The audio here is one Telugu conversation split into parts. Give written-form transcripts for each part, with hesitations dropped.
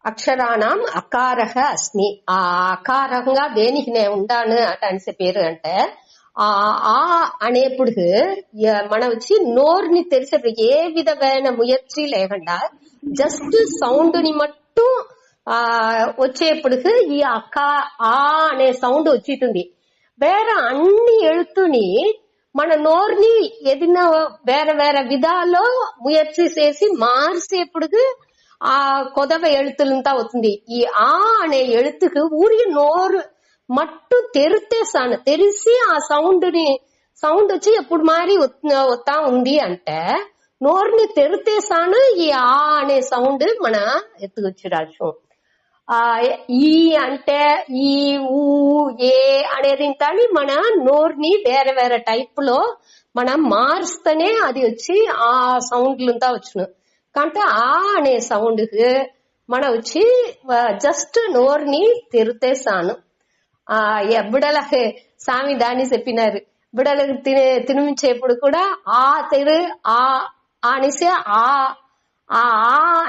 అక్షరాణం అకారహ అస్మి. ఆ అకారంగా దేనికి నేను ఉండాను అటనిసే పేరు అంటే ఆ అనేప్పుడు మనం వచ్చి నోరుని తెరిచేప్పుడు ఏ విధమైన ముయற்சி లేకుండా జస్ట్ సౌండ్ ని మట్టు వచ్చేప్పుడు ఈ ఆ అనే సౌండ్ వచ్చింది. వేరే అన్ని ఎഴുతుని మన నోరుని ఏదైనా వేరే వేరే విధాలో ముయற்சி చేసి మార్చేప్పుడు ఆ కొదవ எழுத்துలంతా అవుతుంది. ఈ ఆ అనే எழுத்துக்கு ఊరికి నోరు మట్టు తెరితేసాను, తెరిసి ఆ సౌండ్ వచ్చి ఎప్పుడు మారి వస్తా ఉంది అంటే నోరుని తెరితేసాను ఈ ఆ అనే సౌండ్ మన ఎత్తుకొచ్చిరాచ్చు. ఈ అంటే ఈ ఊ ఏ అనేది కానీ మన నోరుని వేరే వేరే టైప్ లో మనం మారుస్తేనే అది వచ్చి ఆ సౌండ్లంతా వచ్చును. కాబట్టి ఆ అనే సౌండ్ మన వచ్చి జస్ట్ నోరుని తెరితేసాను. బిడలకి స్వామి దాన్ని చెప్పినారు. బిడలకు తినిపించేప్పుడు కూడా ఆ తెరు ఆ అనేసి ఆ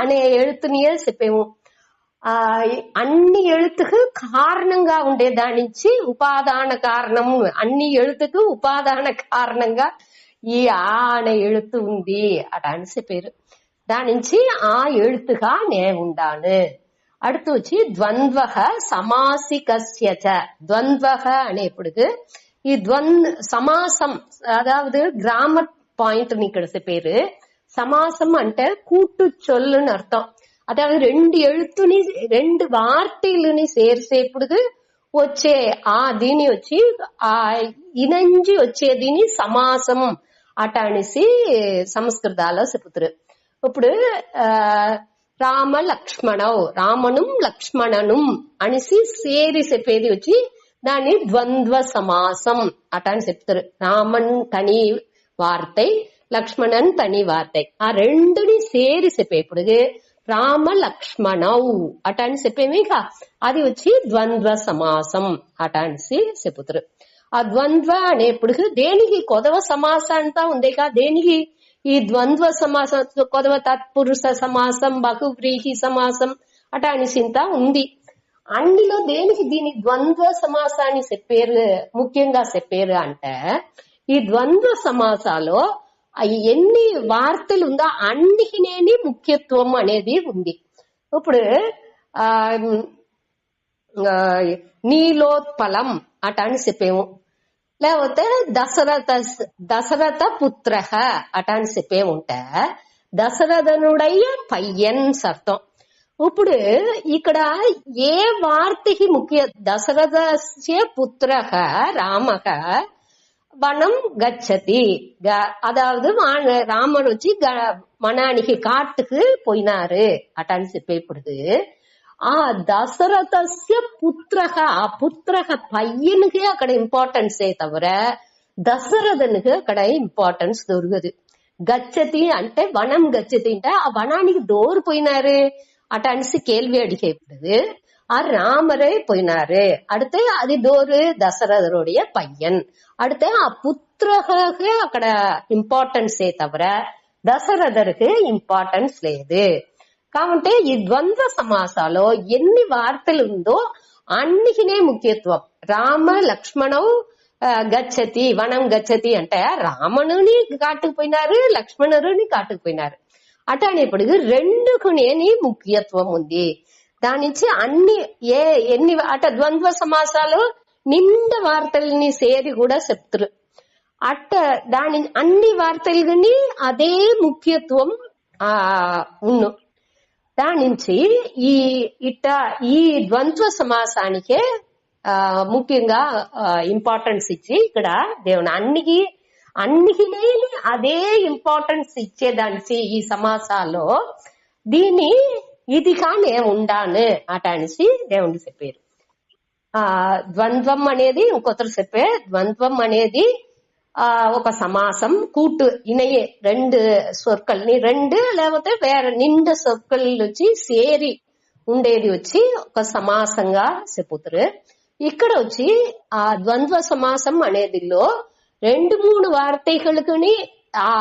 అనే எழுத்துనియే చెప్పేము. అన్ని எழுத்துకు కారణంగా ఉండే దాని నుంచి ఉపాదాన కారణం, అన్ని எழுத்துకు ఉపాదాన కారణంగా ఈ ఆ అనే எழுத்து ఉంది అట అని చెప్పారు. దాని నుంచి ఆ எழுத்துగా నేను ఉండాను. அடுத்து వచ్చి ద్వంద్వః సమాసికస్యచ. ద్వంద్వః అనేప్పుడు ఈ సమాసం, అదాவது గ్రామర్ పాయింట్ ఇక్కడ చెప్పారు. సమాసం అంటే కూட்டு சொல்லுன்னு అర్థం. అதாவது రెండు எழுத்துని రెండు వార్తలని చేర్చేప్పుడు వచ్చే ఆ దీని వచ్చి ఆ ఇనంజి వచ్చేదిని సమాసం అట అనేసి సంస్కృతాల్లో చెప్తారు. ఇప్పుడు రామ లక్ష్మణౌ, రామణం లక్ష్మణనం అనేసి సేరి చెప్పేది వచ్చి దాన్ని ద్వంద్వ సమాసం అట అని చెప్తారు. రామన్ తని వార్తై, లక్ష్మణన్ తని వార్తై, ఆ రెండుని సేరి చెప్పేప్పుడు రామ లక్ష్మణౌ అట అని చెప్పేమి. అది వచ్చి ద్వంద్వ సమాసం అట అనేసి చెప్తారు. ఆ ద్వంద్వ అనేప్పుడు దేనికి కొదవ సమాసం అంతా ఉంది. దేనికి ఈ ద్వంద్వ సమాసం, కొదవ తత్పురుష సమాసం, బహువ్రీహి సమాసం అట అనేసింత ఉంది. అన్నిలో దేనికి దీని ద్వంద్వ సమాసాన్ని చెప్పారు, ముఖ్యంగా చెప్పారు అంటే ఈ ద్వంద్వ సమాసాలో ఎన్ని వార్తలు ఉందో అన్నిటినేని ముఖ్యత్వం అనేది ఉంది. ఇప్పుడు నీలోత్పలం అట అని చెప్పేము. లేకపోతే దశరథ పుత్ర అట అని చెప్పేముంటే దశరథనుడయ్య పయ్యన్ అర్థం. ఇప్పుడు ఇక్కడ ఏ వార్తకి ముఖ్య దశరథస్య పుత్ర రామ వనం గచ్చతి, అదాவது రాముడు వచ్చి వనానికి కాட்டுக்கு పోయినారు అట అని చెప్పేప్పుడు ఆ దశరథస్య పుత్ర, ఆ పుత్ర పయ్యనుకి అక్కడ ఇంపార్టెన్సే తవిర దశరథనుకి అక్కడ ఇంపార్టెన్స్ దొరకదు. గచ్చతి అంటే వనం గచ్చతి అంటే ఆ వనానికి దోరు పోయినారు అట అనేసి కేள்வி అడిగేప్పుడు ఆ రామరే పోయినారు. அடுத்து అది దోరు దశరథనుடைய పయ్యన్. அடுத்து ఆ పుత్రకి అక్కడ ఇంపార్టెన్సే తవిర దశరథருக்கு ఇంపార్టెన్స్ లేదు. కాబట్టి ఈ ద్వంద్వ సమాసాలో ఎన్ని వార్తలు ఉందో అన్నిటినే ముఖ్యత్వం. రామ లక్ష్మణం గచ్చతి, వనం గచ్చతి అంటే రామణుని కాటుకుపోయినారు, లక్ష్మణుని కాటుకుపోయినారు అట అనేప్పుడు రెండుకునేని ముఖ్యత్వం ఉంది. దాని నుంచి ఎన్ని అట ద్వంద్వ సమాసాలు నిండా వార్తల్ని సేరి కూడా చెప్తారు. అట్ట దాని అన్ని వార్తలని అదే ముఖ్యత్వం ఉన్ను. దాని నుంచి ఈ ద్వంద్వ సమాసానికే ముఖ్యంగా ఇంపార్టెన్స్ ఇచ్చి ఇక్కడ దేవుని అన్నిటినీ అదే ఇంపార్టెన్స్ ఇచ్చేదానికి ఈ సమాసాల్లో దీన్ని ఇది కానీ ఉండాను అట అనేసి దేవుని చెప్పారు. ద్వంద్వం అనేది ఇంకొకరు చెప్పే ద్వంద్వం అనేది ఒక సమాసం కూటు ఇనయే రెండు సొற்கల్ని రెండు లేకపోతే వేరే నిండా సొற்கள் వచ్చి సేరి ఉండేది వచ్చి ఒక సమాసంగా చెప్పుతారు. ఇక్కడ వచ్చి ఆ ద్వంద్వ సమాసం అనేదిలో రెండు మూడు వార్తకుని ఆ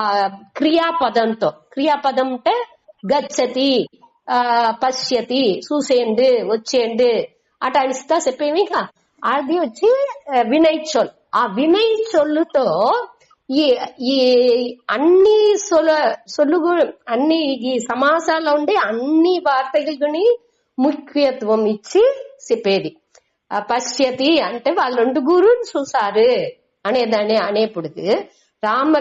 క్రియాపదంతో, క్రియాపదం అంటే గచ్చతి పశ్యతి చూసేండు వచ్చేండు అట అనిస్తా చెప్పేమి. అది వచ్చి వినయ్ చొల్. ఆ వినయ్ చొల్లుతో ఈ ఈ అన్ని సొల్లుగు అన్ని ఈ సమాసాల్లో ఉండే అన్ని వార్తకుని ముఖ్యత్వం ఇచ్చి చెప్పేది. పశ్యతి అంటే వాళ్ళు రెండుగురు చూసారు అనేదాన్ని అనేప్పుడు రామ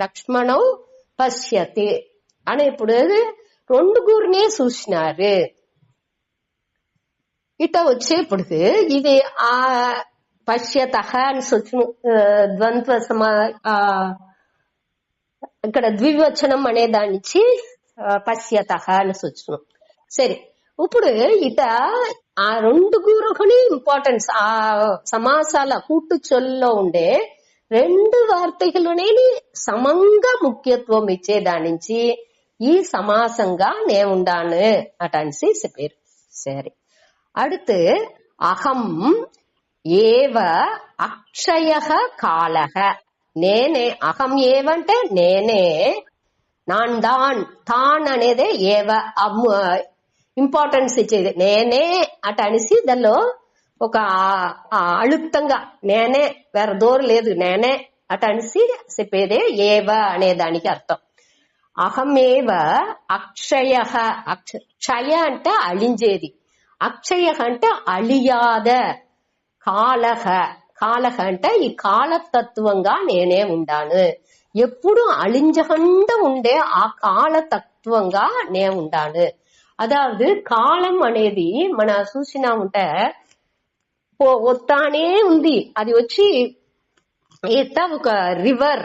లక్ష్మణం పశ్యతి అనేప్పుడు రెండుగురినే చూసినారు. ఇట వచ్చేప్పుడు ఇది ఆ పశ్యత అని ద్వంద్వ ఇక్కడ ద్వివచనం అనే దానిచ్చి పశ్యత అని సూచన. సరే, ఇప్పుడు ఇట ఆ రెండుగురుని ఇంపార్టెన్స్ ఆ సమాసాల కూటు చొల్లో ఉండే రెండు వార్తకులనే సమంగా ముఖ్యత్వం ఇచ్చేదాని నుంచి ఈ సమాసంగా నే ఉండాను అటనిసి చెప్పారు. సరే, அடுத்து అహం ఏవ అక్షయ కాలహ. నేనే అహం ఏవంటే నేనే, నాన్ దాన్ తాన్ అనేదే ఏవ ఇంపార్టెన్స్ ఇచ్చేది నేనే అట అనిసి దానిలో ఒక అళుప్తంగా నేనే వేరే దూరం లేదు నేనే అట అనిసి చెప్పేదే ఏవ అనే దానికి అర్థం. అహమేవ అక్షయ. క్షయ అంటే అழிంచేది, అక్షయ అంటే అழிయాద. కాలహ, కాలహ అంటే ఈ కాలతత్వంగా నేనే ఉండాను. ఎప్పుడు అழிஞ்சகண்ட ఉండే ఆ కాలతత్వంగా నే ఉండాను. అదావదు కాలం అనేది మన చూసినా ఉంటే వస్తానే ఉంది. అది వచ్చి ఒక రివర్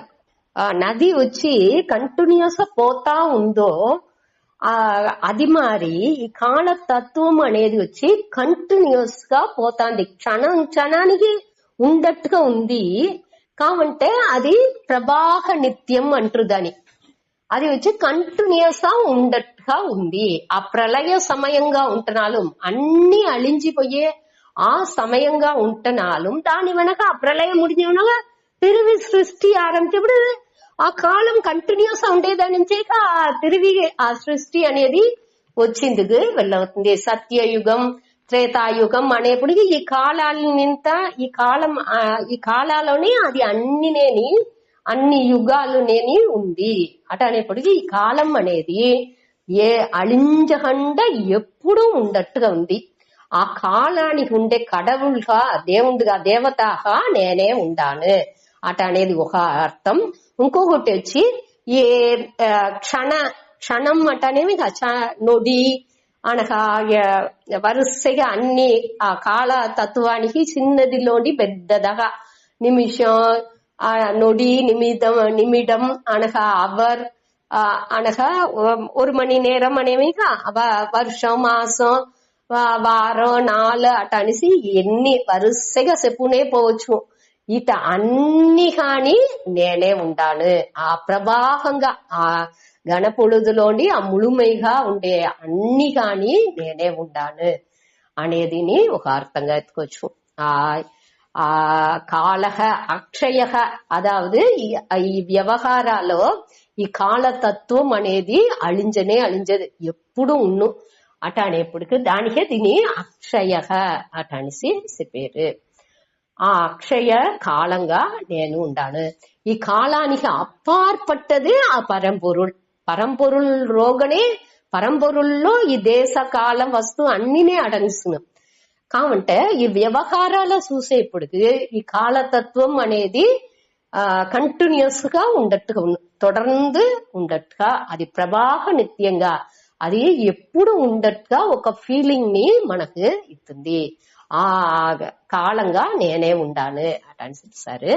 నది వచ్చి కంటిన్యూస్ గా పోతా ఉందో అది మారి ఈ కాలతత్వం అనేది వచ్చి కంటిన్యూస్ గా పోతాంది, క్షణానికి ఉండట్టుగా ఉంది. కావంటే అది ప్రవాహ నిత్యం అంటారు దాని. అది వచ్చి కంటిన్యూస్ గా ఉండట్టుగా ఉంది. ఆ ప్రళయ సమయంగా ఉంటున్నాலும் అన్ని అழிంచిపోయే ఆ సమయంగా ఉంటున్నాலும் దాని వెనక ఆ ప్రళయం ముడిన తిరిగి సృష్టి ఆరంభించప్పుడు ఆ కాలం కంటిన్యూస్ ఉండేదాని నుంచి తిరిగి ఆ సృష్టి అనేది వచ్చింది వెళ్ళవుతుంది. సత్యయుగం త్రేతాయుగం అనేప్పటికీ ఈ కాలాలనింత ఈ కాలాలోనే అది అన్ని యుగాలు నేని ఉంది అట అనేప్పటికీ ఈ కాలం అనేది ఏ అழிంచకుండా ఎప్పుడూ ఉండట్టుగా ఉంది. ఆ కాలానికి ఉండే కడవులుగా దేవుడుగా దేవతగా నేనే ఉండాను అట అనేది ఒక అర్థం. ఇంకొకటి వచ్చి ఏ క్షణం అంటనేమి నొడి అనగా వరుసగా అన్ని ఆ కాల తత్వానికి చిన్నదిలోని పెద్దదగా నిమిషం నొడి నిమిడం అనగా అవర్ అనగా ஒரு மணி நேரம் అనేవి వర్షం మాసం వారం నాలు అట అనేసి ఎన్ని వరుసగా చెప్పునే పోవచ్చు. ఇట అన్ని కాని నేనే ఉండాను. ఆ ప్రవాహంగా ఆ గణపొழுదులోని ఆ ముಳುమైగా ఉండే అన్ని కాని నేనే ఉండాను అనేదిని ఒక అర్థంగా ఎత్తుకోవచ్చు. ఆ కాలహ అక్షయ అదావదు ఈ వ్యవహారాలో ఈ కాలతత్వం అనేది అழிంచదు, ఎప్పుడు ఉన్ను అట అనేప్పటికి దానికే దీని అక్షయ అట అనేసి చెప్పారు. ఆ అక్షయ కాలంగా నేను ఉండాను. ఈ కాలానికి అప్పార్పట్టదే ఆ పరంపొరుள் రోగనే పరంపొరుల్లో ఈ దేశ కాలం వస్తు అన్నినే అడగిస్తున్నాం. కావంటే ఈ వ్యవహారాల చూసేప్పటికి ఈ కాలతత్వం అనేది కంటిన్యూస్ గా ఉండట్టుగా తొడర్ந்து ఉండట్టుగా అది ప్రవాహ నిత్యంగా అది ఎప్పుడు ఉండట్టుగా ఒక ఫీలింగ్ ని మనకు ఇస్తుంది. ఆ కాలంగా నేనే ఉండాను అట అనిపిస్తారు.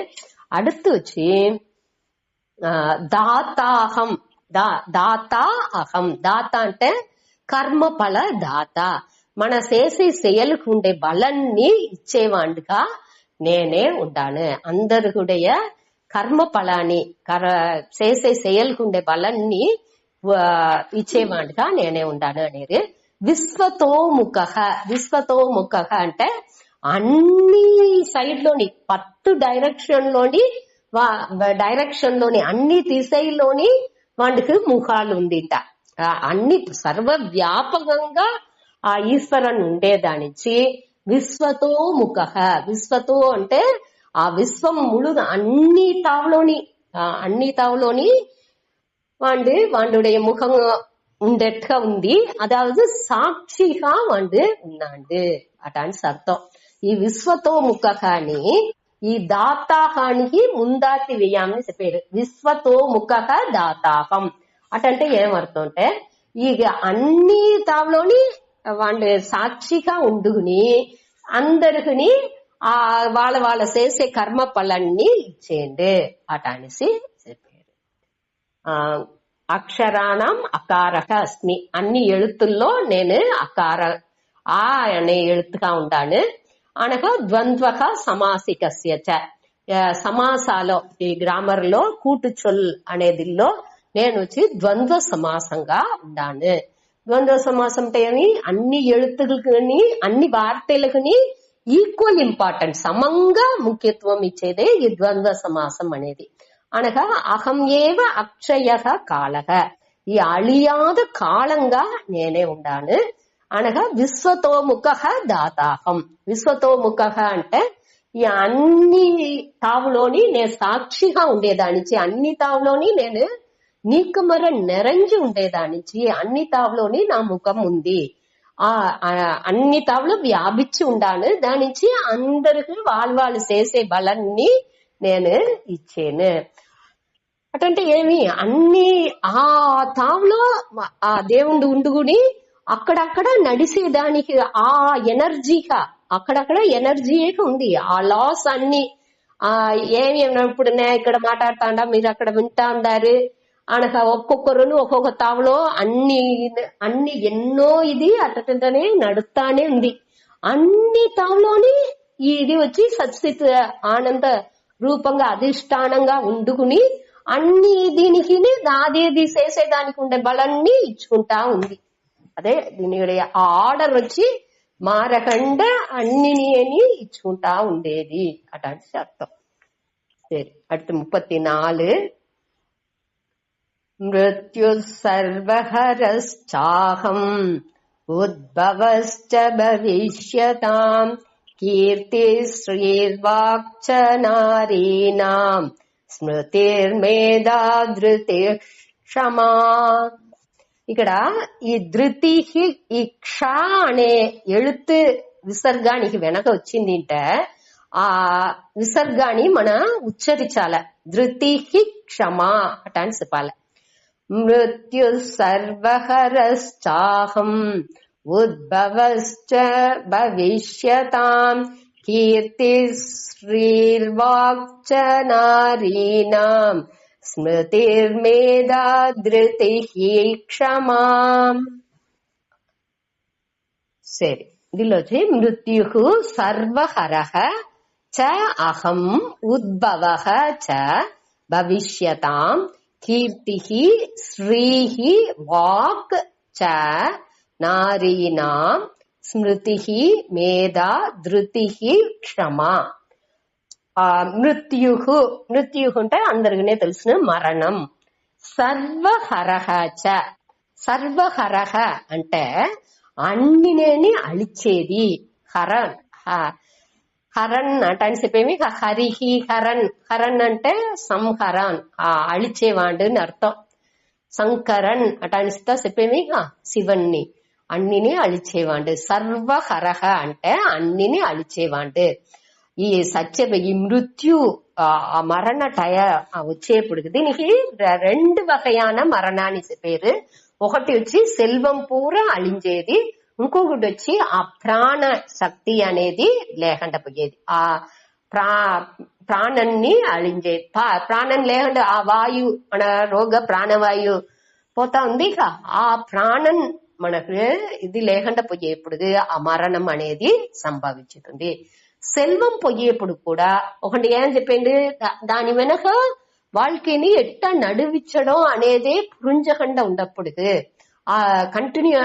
அடுத்து వచ్చి దాతాహం. దాతా అహం. దాత అంటే కర్మ ఫల దాత. మన చేసే செயலுக்கு ఉండే బలాన్ని ఇచ్చేవాడిగా నేనే ఉండాను. అందరికూడయ కర్మ ఫలాన్ని చేసే செயலுக்கு ఉండే బలాన్ని ఇచ్చేవాడిగా నేనే ఉండాను అనేది. విశ్వతోముఖ. విశ్వతోముఖ అంటే అన్ని సైడ్ లోని 10 డైరెక్షన్ లోని అన్ని దిశలోని వాడికి ముఖాలు ఉంది. అన్ని సర్వ వ్యాపకంగా ఆ ఈశ్వరన్ ఉండేదానిచి విశ్వతో ముఖ. విశ్వతో అంటే ఆ విశ్వం ముழுగా అన్ని తావులోని வாண்டுடைய முகம் ఉండేట్టుగా ఉంది. అదాவது సాక్షిగా వాడు ఉన్నాడు అటాని అర్థం. ఈ విశ్వతో ముఖని ఈ దాతాహానికి ముందాతి వేయామని చెప్పారు. విశ్వతో ముఖ దాతాహం అటంటే ఏమర్థం అంటే ఇక అన్ని తావులోని వాళ్ళు సాక్షిగా ఉండుకుని అందరికి ఆ వాళ్ళ చేసే కర్మ ఫలాన్ని ఇచ్చేయండి అటనేసి చెప్పారు. అక్షరాణం అకారక అస్మి. అన్ని ఎഴുతుల్లో నేను అకార ఆ అనే ఎഴുతుగా ఉండాను. అనగా ద్వంద్వక సమాసికస్య చ. సమాసాలో ఈ గ్రామర్ లో కూటు చొల్ అనేదిలో నేను వచ్చి ద్వంద్వ సమాసంగా ఉండాను. ద్వంద్వ సమాసం అంటే ఏమి, అన్ని ఎഴുతులకి అన్ని వార్తలకి ఈక్వల్ ఇంపార్టెంట్ సమంగా ముఖ్యత్వం ఇచ్చేదే ఈ ద్వంద్వ సమాసం అనేది. అనగా అహం ఏవ అక్షయ కాలక. ఈ అழிయాద కాలంగా నేనే ఉండాను. అనగా విశ్వతోముఖ దాతాహం. విశ్వతోముఖ అంటే ఈ అన్ని తావులోని నేను సాక్షిగా ఉండేదానిచి, అన్ని తావులోని నేను నీకమర నెరంజి ఉండేదానిచి, అన్ని తావులోని నా ముఖం ఉంది. అన్ని తావులు వ్యాపించి ఉండాను. దానించి అందరికి వాళ్ళు చేసే బలాన్ని నేను ఇచ్చాను. అటంటే ఏమి, అన్ని ఆ తావులో ఆ దేవుడు ఉండుకుని అక్కడక్కడ నడిచేదానికి ఆ ఎనర్జీగా అక్కడక్కడ ఎనర్జీగా ఉంది. ఆ లాస్ అన్ని ఏమి ఇప్పుడు నేను ఇక్కడ మాట్లాడుతాండా, మీరు అక్కడ వింటా ఉండారు అనగా ఒక్కొక్కరును ఒక్కొక్క తావులో అన్ని ఎన్నో ఇది అటంటనే నడుస్తానే ఉంది. అన్ని తావులోని ఇది వచ్చి సత్సిత్ ఆనంద రూపంగా అధిష్టానంగా ఉండుకుని అన్ని దీనికి నాదేది చేసేదానికి ఉండే బలాన్ని ఇచ్చుకుంటా ఉంది. అదే దీని ఆర్డర్ వచ్చి మారకుండా అన్ని అని ఇచ్చుకుంటా ఉండేది అటాంటి అర్థం. సరే, அடுத்து 34. మృత్యు సర్వహరశ్చాహం ఉద్భవశ్చ భవిష్యతాం కీర్తి శ్రీర్వాక్చ నారీణాం స్మృతిర్మేధా ధృతి క్షమా. ఇక్కడ ఈ ధృతి ఈ క్ష అనే ఎഴുத்து విసర్గానికి వెనక వచ్చింది అంటే ఆ విసర్గాన్ని మన ఉచ్చరించాల. ధృతి క్షమా అటాని చెప్పాలి. మృత్యు సర్వహరశ్చాహం ఉద్భవశ్చ భవిష్యతాం కీర్తి శ్రీర్వాక్చ నారీణాం స్మృతిర్మేధా ధృతి క్షమా. సరే, దీనిలో వచ్చి మృత్యు సర్వహరః చ అహం ఉద్భవః చ భవిష్యతాం కీర్తి శ్రీ వాక్ చ నారీణాం స్మృతి మేధా ధృతి క్షమా. మృత్యు అంటే అందరికీ తెలిసిన మరణం. సర్వహరః చ. సర్వహరః అంటే అన్నినేని అழிచేది. హరన్ హరన్ అటని చెప్పేమి హరిహి హరన్. హరన్ అంటే సంహరన్ అழிచేవాడు అని అర్థం. శంకరన్ అటానిస్తా చెప్పేమి శివన్ని అన్నిని అழிచేవాడు. సర్వహరః అంటే అన్నిని అழிచేవాడు. ఈ సత్య ఈ మృత్యు మరణ టయ వచ్చేప్పుడు దీనికి రెండు వகையான మరణాన్ని చెప్పారు. ఒకటి వచ్చి సెల్వం పూరా అழிంచేది, ఇంకొకటి వచ్చి ఆ ప్రాణ శక్తి అనేది లేకుండా పోయేది. ఆ ప్రాణాన్ని అழிంచేది. ప్రాణం లేకుండా ఆ వాయు మన రోగ ప్రాణవాయు పోతా ఉంది. ఆ ప్రాణం మనకు ఇది లేకుండా పోయేప్పుడు ఆ మరణం అనేది సంభవించుతుంది. సెల్వం పోయేప్పుడు కూడా ఒకటి ఏం చెప్పింది, దాని వెనక வாழ்க்கைని ఎట్టా నడివించడం అనేది పురించకుండా ఉండప్పుడు ఆ కంటిన్యూ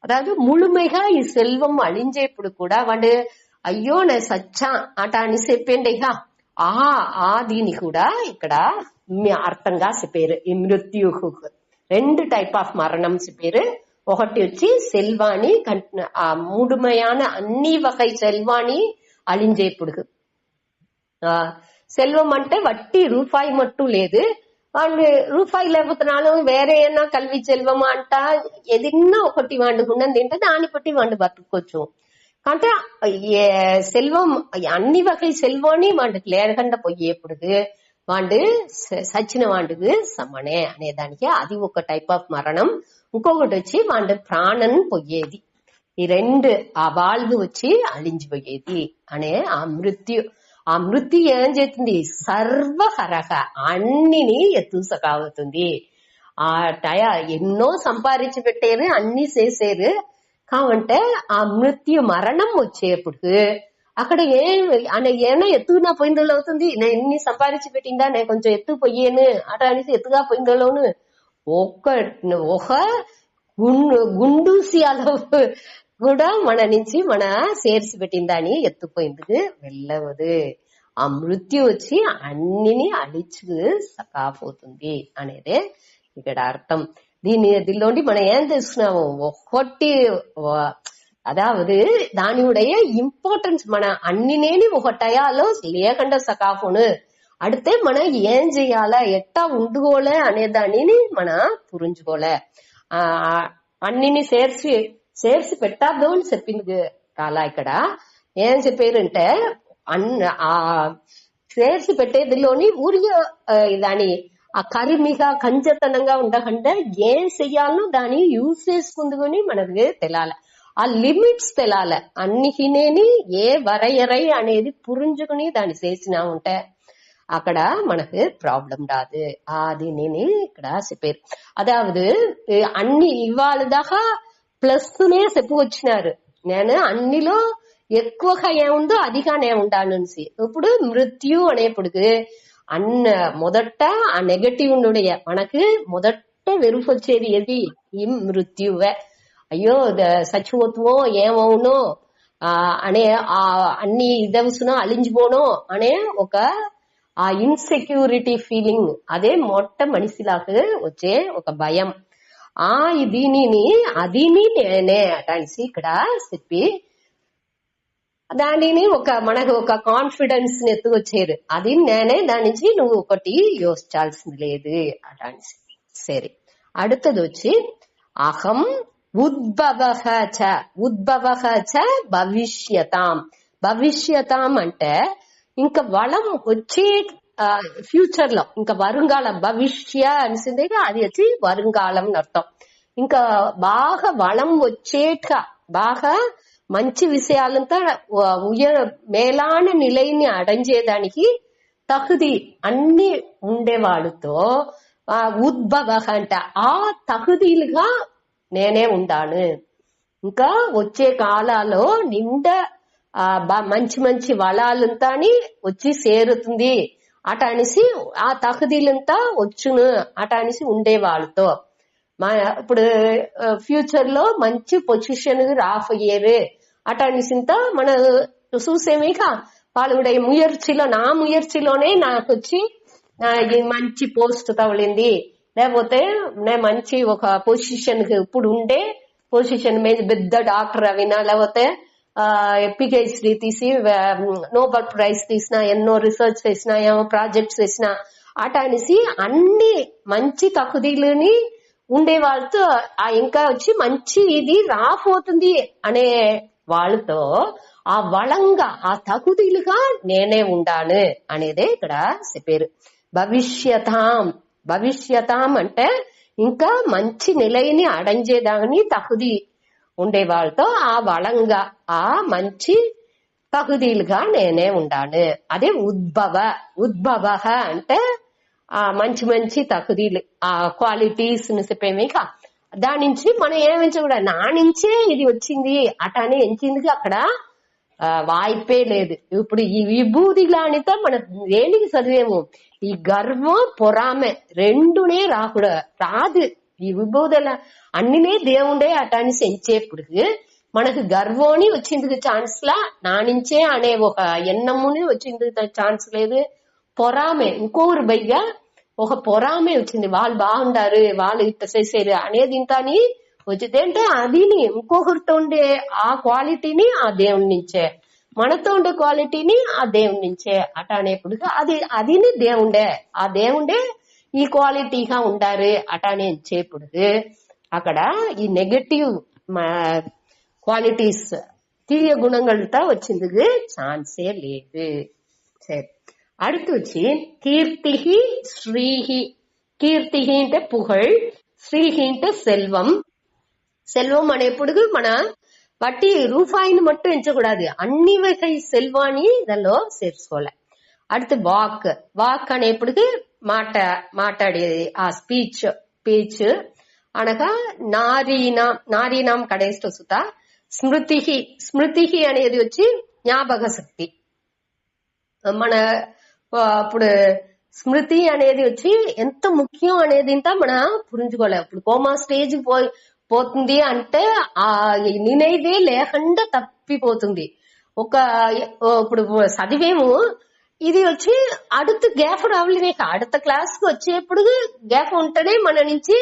అதாவது ముழுமைగా ఈ సెల్వం అழிంచేప్పుడు కూడా వాడు అయ్యో నే సచ్చా అట అని చెప్పిండిగా దీని కూడా ఇక్కడ అర్థంగా చెప్పారు ఈ మృత్యు రెండు టైప్ ఆఫ్ మరణం పేరు. ఒకటి వచ్చి సెల్వాణి, ముడుமையான అన్ని వகை செல்வாணி అழிంజేపుడు. సెల్వం అంటే వట్టి రూపాయి మట్టు లేదు, వాళ్ళు రూపాయి లేకపోతున్నాலும் వేరే ఏనా కల్వి సెల్వమా అంట ఏదన్నా ఒకటి వాడు ఉన్నది ఏంటో దాన్ని బట్టి వాడు బతుకోవచ్చు. అంటే సెల్వం అన్ని వகை సెల్వాణి వాడికి లేకుండా పోయేప్పుడు వాడు సచిన వాడుకు సమనే అనేదానికి అది ఒక టైప్ ఆఫ్ మరణం. ఇంకొకటి వచ్చి వాడు ప్రాణం పోయేది. ఈ రెండు ఆ வாழ்வு వచ్చి అలించిపోయేది అనే ఆ మృత్యు. ఆ మృత్యు ఏం చేస్తుంది, సర్వహరహ అన్నిని ఎత్తుసకావుతుంది. ఆ ఎన్నో సంపాదించి పెట్టారు, అన్ని చేసారు కావంటే ఆ మృత్యు మరణం వచ్చేప్పుడు అక్కడ ఏమైనా ఎత్తుగా పోయిందో అవుతుంది. నేను ఎన్ని సంపాదించి పెట్టిందా, నేను కొంచెం ఎత్తు పోయాను అట అనేసి ఎత్తుగా పోయిందోను ఒక గుండూసి అలవు కూడా మన నుంచి మన చేర్చి పెట్టిందని ఎత్తుపోయింది వెళ్ళవదు. ఆ మృత్యు వచ్చి అన్నిని అழிச்சு సకాపోతుంది అనేదే ఇక్కడ అర్థం. దీనిలోండి మనం ఏం తెలుసుకున్నాము, ఒకటి అదావదు దానిuடைய ఇంపార్టెన్స్ మన అన్నినేని ఒక టయాలో లేకుండా సకాపోను அடுத்து మనం ఏం చేయాలా ఎట్టా ఉండుకోలే అనే దానిని మన పురించుకోలే. అన్నిని చేర్చి పెట్టాదు అని చెప్పింది కాలా. ఇక్కడ ఏం చెప్పారంటే చేర్చి పెట్టేదిలోని ఊరిగా దాని ఆ కరిమిగా కంజతనంగా ఉండకుండా ఏం చెయ్యాలో దాన్ని యూజ్ చేసుకుందుకొని మనకు తెలాలి, ఆ లిమిట్స్ తెలాలి. అన్నిటినేని ఏ వరయరై అనేది పురించుకుని దాన్ని చేసినా ఉంటే అక్కడ మనకు ప్రాబ్లం రాదు. అది నేను ఇక్కడ చెప్పారు. అదావదు అన్ని ఇవాళ దాకా ప్లస్నే చెప్పుకొచ్చినారు, నేను అన్నిలో ఎక్కువగా ఏముందో అదిగానే ఉంటాను. ఇప్పుడు మృత్యు అనేప్పుడు మొదట ఆ నెగటివ్ మనకు మొదట వెరుపు వచ్చేది ఏది, ఈ మృత్యువే. అయ్యో చచ్చిపోతుమో ఏమవునో అనే ఆ అన్ని ఇదవుసునో అలించిపోనో అనే ఒక ఆ ఇన్సెక్యూరిటీ ఫీలింగ్, అదే మొట్ట మనిషిలాగా వచ్చే ఒక భయం. దీనిని అదిని నేనే అటనిసి ఇక్కడ చెప్పి దానిని మనకు ఒక కాన్ఫిడెన్స్ ఎత్తుకొచ్చారు. అది నేనే, దాని నుంచి నువ్వు ఒకటి యోచించాల్సింది లేదు అటనిసి. సరే, அடுத்தது వచ్చి అహం ఉద్భవః చ భవిష్యతాం. భవిష్యతాం అంటే ఇంకా వళం వచ్చే ఫ్యూచర్ లో ఇంకా வருங்காலம், భవిష్య అనిసిందే అది వచ్చి வருங்காలం అర్థం. ఇంకా బాగా వళం వచ్చేట్గా బాగా మంచి విషయాలంతా మేలాన నిలయని అడంచేదానికి తగుది అన్ని ఉండేవాళ్ళతో ఉద్భవ అంట ఆ తగుదీలుగా నేనే ఉండాను. ఇంకా వచ్చే కాలాల్లో నిండా మంచి మంచి వళాలంతా వచ్చి చేరుతుంది అట అనేసి ఆ తగుదీలంతా వచ్చును అట అనేసి ఉండేవాళ్ళతో ఇప్పుడు ఫ్యూచర్ లో మంచి పొజిషన్ రాఫయ్యేరు అట అనేసింత మన చూసేమేగా వాళ్ళుடைய ముయర్చిలో నా ముయర్చిలోనే నాకు వచ్చి మంచి పోస్ట్ తవలింది, లేకపోతే నేను మంచి ఒక పొజిషన్ కి ఇప్పుడు ఉండే పొజిషన్ మీద పెద్ద డాక్టర్ అవినా, లేకపోతే పిహెచ్డి తీసి నోబెల్ ప్రైజ్ తీసినా, ఎన్నో రీసెర్చ్ చేసినా, ఏమో ప్రాజెక్ట్స్ చేసినా అట అనేసి అన్ని మంచి తక్కుదీలని ఉండే వాళ్ళతో ఇంకా వచ్చి మంచి ఇది రాపోతుంది అనే వాళ్ళతో ఆ బలంగా ఆ తగుదీలుగా నేనే ఉండాను అనేదే ఇక్కడ చెప్పారు. భవిష్యతాం అంటే ఇంకా మంచి నిలయని అడంజేదాన్ని తగుది ఉండే వాళ్ళతో ఆ బలంగా ఆ మంచి తగుదీలుగా నేనే ఉండాను. అదే ఉద్భవ అంటే ఆ మంచి మంచి తగుదీలు ఆ క్వాలిటీస్ చెప్పేమే కా. దాని నుంచి మనం ఏమించ కూడా నా నుంచే ఇది వచ్చింది అటనే ఎంచింది అక్కడ వాయిపే లేదు. ఇప్పుడు ఈ విభూతిలానితో మనం దేనికి చదివేము, ఈ గర్వం పొరామె రెండునే రాదు. ఈ విభూతుల అన్నినే దేవుడే అటాని సెంచేప్పుడు మనకు గర్వాన్ని వచ్చింది ఛాన్స్ లా, నా నుంచే అనే ఒక ఎన్నమ్ముని వచ్చింది ఛాన్స్ లేదు. పొరామె ఇంకోరు బయ్య ఒక పొరామే వచ్చింది. వాళ్ళు బాగుండారు, వాళ్ళు ఇట్ట చేశారు అనేది ఇంతని వచ్చింది అంటే అదిని ఇంకొకరితో ఉండే ఆ క్వాలిటీని ఆ దేవుడి నుంచే, మనతో ఉండే క్వాలిటీని ఆ దేవుడి నుంచే అట అనేప్పుడు అదిని దేవుండే, ఆ దేవుండే ఈ క్వాలిటీగా ఉండారు అట అని చేప్పుడు అక్కడ ఈ నెగటివ్ క్వాలిటీస్ தீய குணங்கள்ட்ட வச்சிருந்தது சான்ஸே లేదు. சரி, அடுத்து வச்சு கீர்த்திகி ஸ்ரீஹி. కీర్తిహింటే పుగళ్, శ్రీహింటే సెల్వం. செல்வம் అనేప్పుడు మన వట్టి రూపాయిని మట్టు ఎంచకూడదు, అన్ని వగై సెల్వాన్ని దానిలో చేర్చుకోవాలి. அடுத்து వాక్. వాక్ అనేప్పుడు మాట్లాడేది ఆ స్పీచ్ అనగా నారీనాం కడేస్ట్ వస్తుందా. స్మృతి అనేది వచ్చి జ్ఞాపక శక్తి. మన ఇప్పుడు స్మృతి అనేది వచ్చి ఎంత ముఖ్యం అనేది ఇంత మన పురించుకోలే. ఇప్పుడు కోమా స్టేజ్ పోతుంది అంటే ఆ నినేదే లేకుండా తప్పిపోతుంది. ఇప్పుడు చదివేము ఇది వచ్చి அடுத்த గ్యాప్ రావలేనే, அடுத்த క్లాస్ కు వచ్చేప్పుడు గ్యాప్ ఉంటేనే మన నుంచి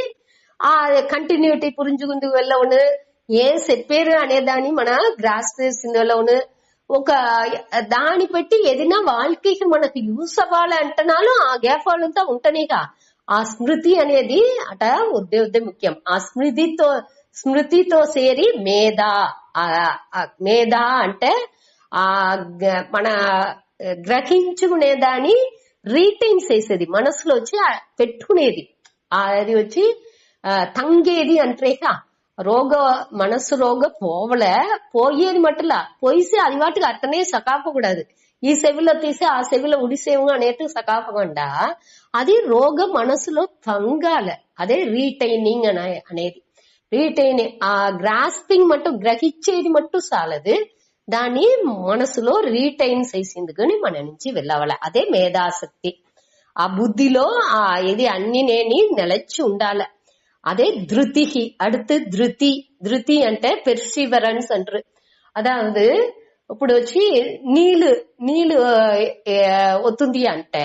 ఆ కంటిన్యూటీ పురించుకుంటూ వెళ్ళవును, ఏం చెప్పారు అనేదాన్ని మన గ్రాస్ చేసిందలోను ఒక దాన్ని బట్టి ఏదైనా వాళ్ళకి మనకు యూస్ అవ్వాలి అంటున్నాను ఆ గ్యాప్ వాళ్ళంతా ఉంటనేగా. ఆ స్మృతి అనేది అట ఉద్దే ముఖ్యం. ఆ స్మృతితో సేరి మేధ అంటే ఆ మన గ్రహించుకునేదాన్ని రీటైన్ చేసేది, మనసులో వచ్చి పెట్టుకునేది. అది వచ్చి తంగేది అంటేగా. మనసు ரோக போவல போயேது மட்டும் இல்ல, போயிசே அது வாட்டுக்கு அத்தனை சகாப்பக்கூடாது. ఈ సెవిలో తీసి ఆ సెవిలో ఉడిసేవు అనేట్టు సకాపకుండా అది రోగ మనసులో తంగాల. అదే రీటైనింగ్ అనేది. రీటైనింగ్ ఆ గ్రాస్పింగ్ మట్టు గ్రహించేది మట్టు చాలదు, దాన్ని మనసులో రీటైన్ చేసేందుకు మన నుంచి వెళ్ళాలి. అదే మేధాశక్తి. ఆ బుద్ధిలో ఆ ఇది అన్ని నేని నిలచి ఉండాలి. அதே திருத்திகி. அடுத்து திருத்தி అంటే பெர்சிவரன்ஸ் అంటారు. అదాவது ఇప్పుడు వచ్చి నీళ్ళు వస్తుంది అంటే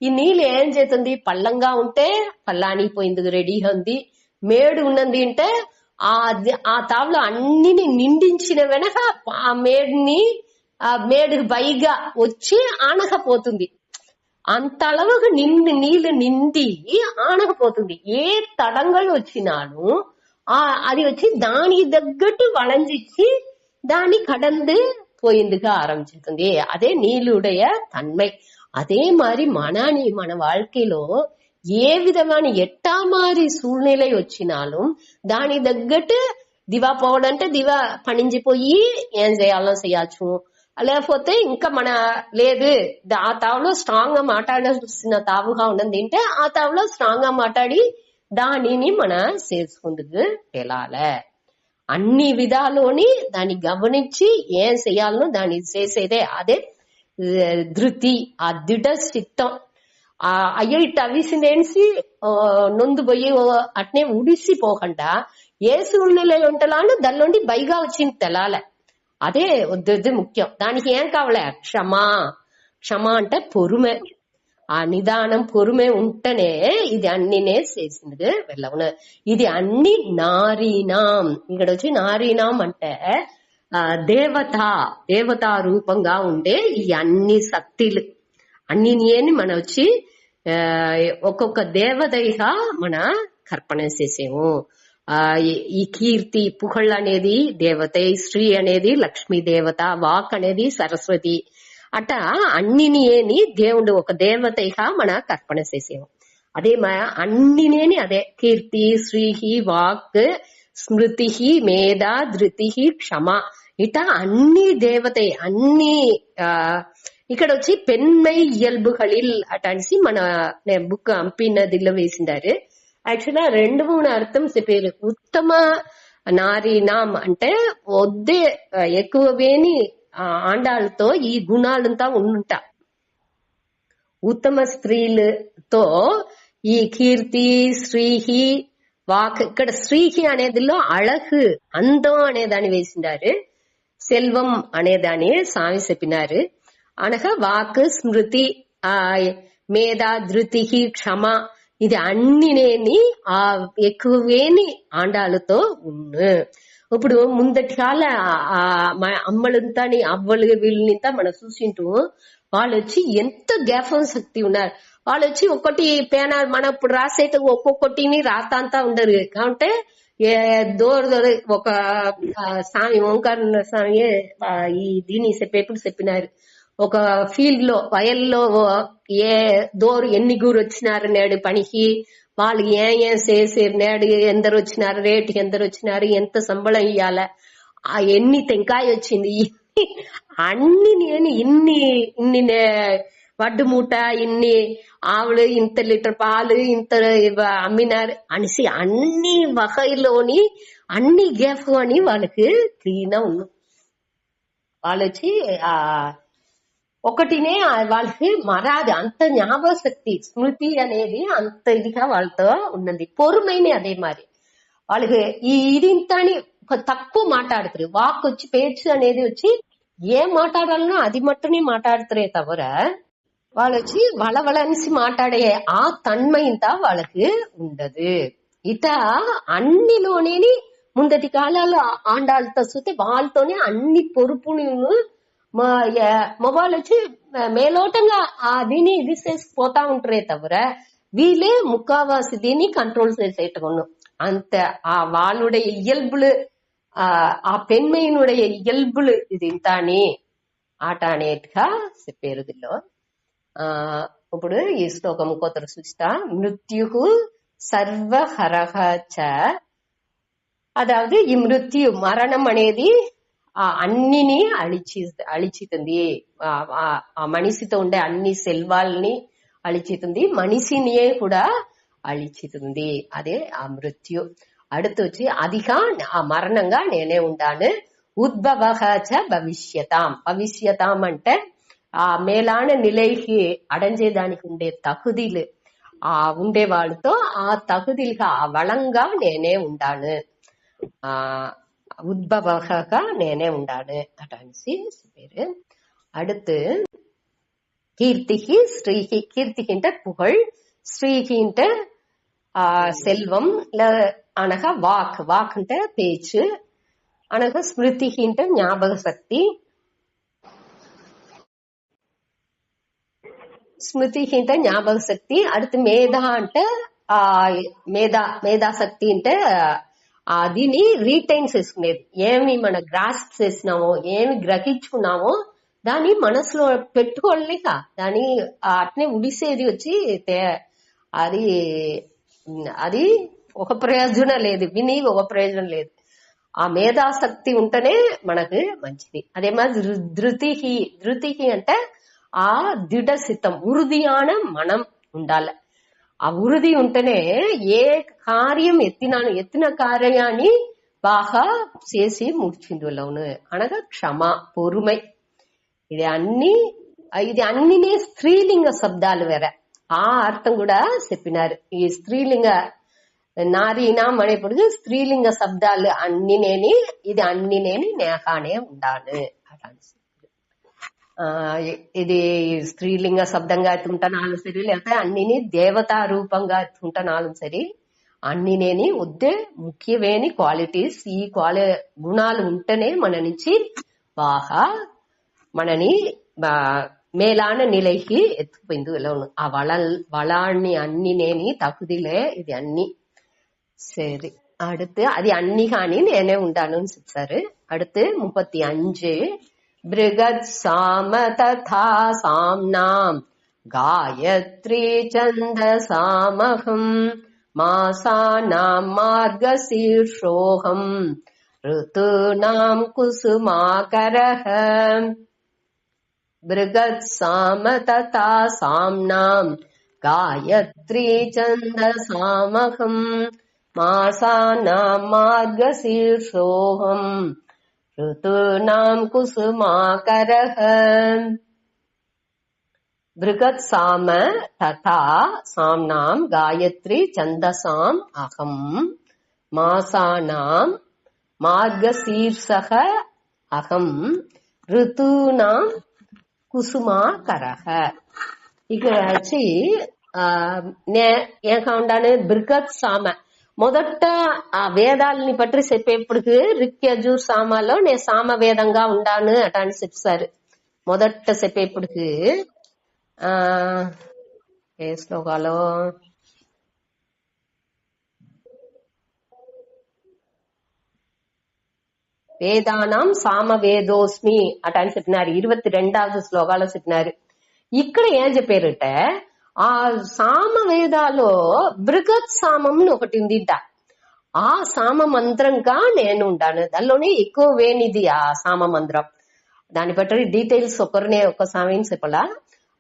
ఈ నీళ్ళు ఏం చేస్తుంది, పల్లంగా ఉంటే పల్లానిపోయింది రెడీగా ఉంది, మేడు ఉన్నది అంటే ఆ తావులో అన్నిని నిండించిన వెనక ఆ మేడు పైగా వచ్చి ఆనకపోతుంది. అంత அளவுக்கு నీళ్లు నిండి ఆనకపోతుంది. ఏ తడంగలు వచ్చినాను అది వచ్చి దానికి తగ్గట్టు వళంజిచ్చి దాన్ని கடந்து போయింதுக்கு ஆரம்பிச்சிருக்குது. அதே நீளுடைய தன்மை. அதே மாதிரி మన வாழ்க்கையிలో ఏ విధమైన ఎట్టా మారి సూழ்நிலை వచ్చినాலும் దాని తగ్గట్టు దివా పోవడంటే దివా పణించిపోయి ఏం చేయాలో చేయొచ్చు. లేకపోతే ఇంకా మన లేదు ఆ తావులో స్ట్రాంగ్ గా మాట్లాడాల్సిన తావుగా ఉన్నది అంటే ఆ తావులో స్ట్రాంగ్ గా మాట్లాడి దానిని మన చేసుకుందుకు వెళ్ళాలి. అన్ని విధాలోని దాన్ని గమనించి ఏం చేయాలనో దాన్ని చేసేదే అదే ధృతి, ఆ దిడ చిత్తం. అయ్యో ఇట్ట అవిసిందేసి నొందు పోయి అట్నే ఉడిసిపోకుండా ఏ సూழ்நிலைలో ఉంటలాను దానిలోండి బైగా వచ్చింది తెలాల. అదే వద్దు ముఖ్యం. దానికి ఏం కావాల? క్షమ అంటే పొరుమే. ఆ నిదానం పొరుమే ఉంటేనే ఇది అన్నినే చేసింది వెళ్ళవును. ఇది అన్ని నారీనాం. ఇక్కడ వచ్చి నారీనాం అంటే దేవతా రూపంగా ఉండే ఈ అన్ని శక్తులు అన్నిని మన వచ్చి ఒక్కొక్క దేవతగా మన కర్పణ చేసేము. ఈ కీర్తి పుగళ్ అనేది దేవత, శ్రీ అనేది లక్ష్మీ దేవత, వాక్ అనేది సరస్వతి అట అన్నిని దేవుడు ఒక దేవతగా మన కర్పణ చేసేము. అదే అన్నినేని అదే కీర్తి, శ్రీహి, వాక్, స్మృతి, మేధ, ధృతి, క్షమ ఇట అన్ని దేవత. అన్ని ఇక్కడ వచ్చి పెన్మై ఇయల్బుகளில் అటనేసి మన బుక్ అంపినదిలో వేసిండారు. యాక్చువల్గా 2-3 అర్థం చెప్పారు. ఉత్తమ నారీనాం అంటే వద్దే ఎక్కువవేని ఆండాళ్ళతో ఈ గుణాలంతా ఉండుంటా. ఉత్తమ స్త్రీలతో ఈ కీర్తి, శ్రీహి, వాక్. ఇక్కడ శ్రీహి అనేదిలో అழகு, అందం అనేదాన్ని వేసిండారు. సెల్వం అనేదాన్ని స్వామి చెప్పినారు. అనగా వాక్, స్మృతి, మేధా ధృతి క్షమ ఇది అన్నినేని ఆ ఎక్కువేని ఆండాలతో ఉన్ను. ఇప్పుడు ముందటి కాల అమ్మలంతాని అవ్వలు వీళ్ళనింతా మనం చూసింటూ వాళ్ళు వచ్చి ఎంత జ్ఞాపక శక్తి ఉన్నారు. వాళ్ళు వచ్చి ఒక్కటి పేన మనం ఇప్పుడు రాసేట ఒక్కొక్కటిని రాస్తాంతా ఉండరు. కాబట్టి దూర ఒక స్వామి ఓంకార స్వామి ఈ దీని పేపర్ చెప్పినారు. ఒక ఫీల్డ్ లో వయల్లో దోరు ఎన్నిగురు వచ్చినారు నేడు పనికి, వాళ్ళు ఏం చేసారు నేడు, ఎందరు వచ్చినారు, రేటు ఎందరు వచ్చినారు, ఎంత సంబళం ఇయ్యాల, ఆ ఎన్ని తెంకాయ వచ్చింది, అన్ని నేను ఇన్ని వడ్డు మూట, ఇన్ని ఆవులు, ఇంత లీటర్ పాలు, ఇంత అమ్మినారు అనేసి అన్ని వகைలోని అన్ని గేఫ్ అని వాళ్ళకి క్లీన్ ఉన్నా. వాళ్ళు వచ్చి ఒకటినే వాళ్ళకి మరాది అంత జ్ఞాపక శక్తి స్మృతి అనేది అంత ఇదిగా వాళ్ళతో ఉన్నది. పొరుమైనా అదే మరి వాళ్ళకి ఇది ఇంత అని తక్కువ మాట్లాడుతారు. వాక్ వచ్చి పేర్చు అనేది వచ్చి ఏం మాట్లాడాలనో అది మట్టునే మాట్లాడుతారే తవర వాళ్ళు వచ్చి వళవళనిసి మాట్లాడే ఆ తన్మయంత వాళ్ళకి ఉండదు. ఇట అన్నిలోనే ముందటి కాలాల్లో ఆండాళ్ళతో చూస్తే వాళ్ళతోనే అన్ని పొరుపుని వాళ్ళు వచ్చి మేలోటంగా ఆ దీన్ని ఇది చేసిపోతా ఉంటారే తవర వీళ్ళే ముక్కావాసి దీన్ని కంట్రోల్ చేసేటను. అంత ఆ వాళ్ళుடைய ఇయల్బులు ఆ పెண்மையினுடைய ఇయల్బులు ఇది ఇంత అని ఆట అనేట్టుగా చెప్పారు. దీనిలో ఇప్పుడు ఈ శ్లోకం కోతరు చూస్తా. మృత్యు సర్వహరహ చ, అదావదు ఈ మృత్యు మరణం అనేది అన్నిని అழிచితుంది. ఆ మనిషితో ఉండే అన్ని సెల్వాల్ని అழிచితుంది, మనిషినియే కూడా అழிచితుంది. అదే ఆ మృత్యు. அடுத்து వచ్చి అదిగా ఆ మరణంగా నేనే ఉంటాను. ఉద్భవహ చ భవిష్యతాం. భవిష్యతాం అంటే ఆ మేలాన నిలైకి అడంచేదానికి ఉండే తகுதிలు ఉండే వాళ్ళతో ఆ తகுதிలుగా ఆ వళంగా నేనే ఉంటాను. உத்பவகா నేనే ఉండాను అటనిసి பேரு. அடுத்து கீர்த்திகி ஸ்ரீகி. கீர்த்திகின்ற புகழ், ஸ்ரீகின்ற செல்வம், అనగా వాక్, వాక్ అంటే పేச்சு, అనగా స్మృతిகின்ற ஞாபக சக்தி, స్మృతిகின்ற ஞாபக சக்தி. அடுத்து మేధా అంటే మేధాశక్తి అంటే దీన్ని రీటైన్ చేసుకునేది. ఏమి మన గ్రాస్ప్ చేసినామో, ఏమి గ్రహించుకున్నామో దాన్ని మనసులో పెట్టుకోలేక దాన్ని అట్నే ఉడిసేది వచ్చి అది అది ఒక ప్రయోజనం లేదు, విని ఒక ప్రయోజనం లేదు. ఆ మేధాశక్తి ఉంటేనే మనకు మంచిది. అదే మాదిరి ధృతికి అంటే ఆ దిఢసితం ఉరుదియాన మనం ఉండాలి. ఆ ఉరుది ఉంటేనే ఏ కార్యం ఎత్తిన కార్యాన్ని బాగా చేసి ముడిచిందులోను. అనగా క్షమ, పొరుమై. ఇది అన్నినే స్త్రీలింగ శబ్దాలు వేరే ఆ అర్థం కూడా చెప్పినారు. ఈ స్త్రీలింగ నారీనాం అనేప్పుడు స్త్రీలింగ శబ్దాలు అన్నినేని, ఇది అన్నినేని నేకానే ఉండాలి అలా. ఇది స్త్రీలింగ శబ్దంగా ఎత్తుంటనాலும் సరి, లేకపోతే అన్నిని దేవతా రూపంగా ఎత్తుంటనాலும் సరి, అన్నినేని ఉద్దే ముఖ్యమైన క్వాలిటీస్. ఈ గుణాలు ఉంటేనే మన నుంచి బాగా మనని మేలాన నిలైకి ఎత్తుకుపోయింది. ఆ వళాన్ని అన్నినేని తகுதிలే ఇది అన్ని. சரி, அடுத்து அது அன்னிகானி నేనే ఉంటాను అని చెప్పారు. அடுத்து 35 బృగత్ సామ తథా సామ్నాం గాయత్రీ ఛందసామహం మాసానాం మార్గశీర్షోహం ఋతూనాం కుసుమాకరః. బృగత్ సామ తథా సామ్నాం గాయత్రీ ఛందసామహం మాసానాం మార్గశీర్షోహం ఋతూనాం కుసుమాకరః. బృగత్ సామ తథా సామ్నాం గాయత్రీ ఛందసాం అహం మాసానాం మార్గశీర్షః అహం ఋతూనాం కుసుమాకరః. ఇక వచ్చి ఏక ఉండాను బృహత్ సామ మొదట ఆ వేదాలని పట్టి చెప్పేప్పటికి రిక్యజూర్ సామాలో నేను సామ వేదంగా ఉండాను అట అని చెప్తారు. మొదట చెప్పేప్పటికి ఏ శ్లోకాలో వేదానాం సామ వేదోస్మి అట అని చెప్పినారు. 22వ శ్లోకాలో చెప్పినారు. ఇక్కడ ఏం చెప్పారంటే ఆ సామ వేదాలో బృహత్ సామం ఒకటి ఉందిట. ఆ సామ మంత్రంగా నేను ఉండాను. దానిలోనే ఎక్కువ వేనిది ఆ సామ మంత్రం. దాన్ని బట్టి డీటెయిల్స్ ఒక సామం చెప్పలా.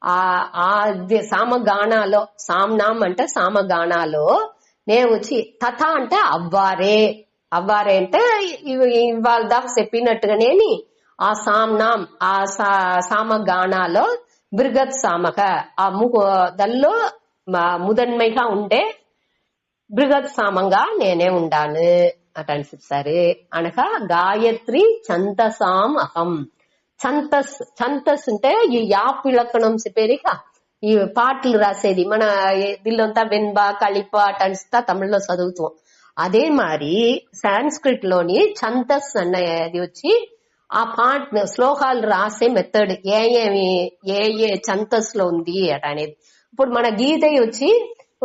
ఆ సామగానాలో సామ్నాం అంటే సామగానాలో నేను వచ్చి తథ అంటే అవ్వారే అంటే ఇవాళ దాకా చెప్పినట్టుగానే ఆ సామ్నాం ఆ సామగానాలో బృహత్ సామక ఆ దానిలో ముదన్మైగా ఉండే బృహత్ సామంగా నేనే ఉండాను అట అని చెప్తారు. అనగా గాయత్రి ఛందసాం అహం. ఛందస్ అంటే ఈ యాప్ ఇలక్కణం చెప్పేరిక ఈ పాటలు రాసేది మన దీనిలోంతా వెన్బా కళిప అటనిస్తా తమిళ్లో చదువుతాం. అదే మరి సాంస్క్రిట్ లోని ఛందస్ అన్నది వచ్చి ఆ పాట శ్లోకాలు రాసే మెథడ్ ఏ ఛందస్ లో ఉంది అట అనేది. ఇప్పుడు మన గీత వచ్చి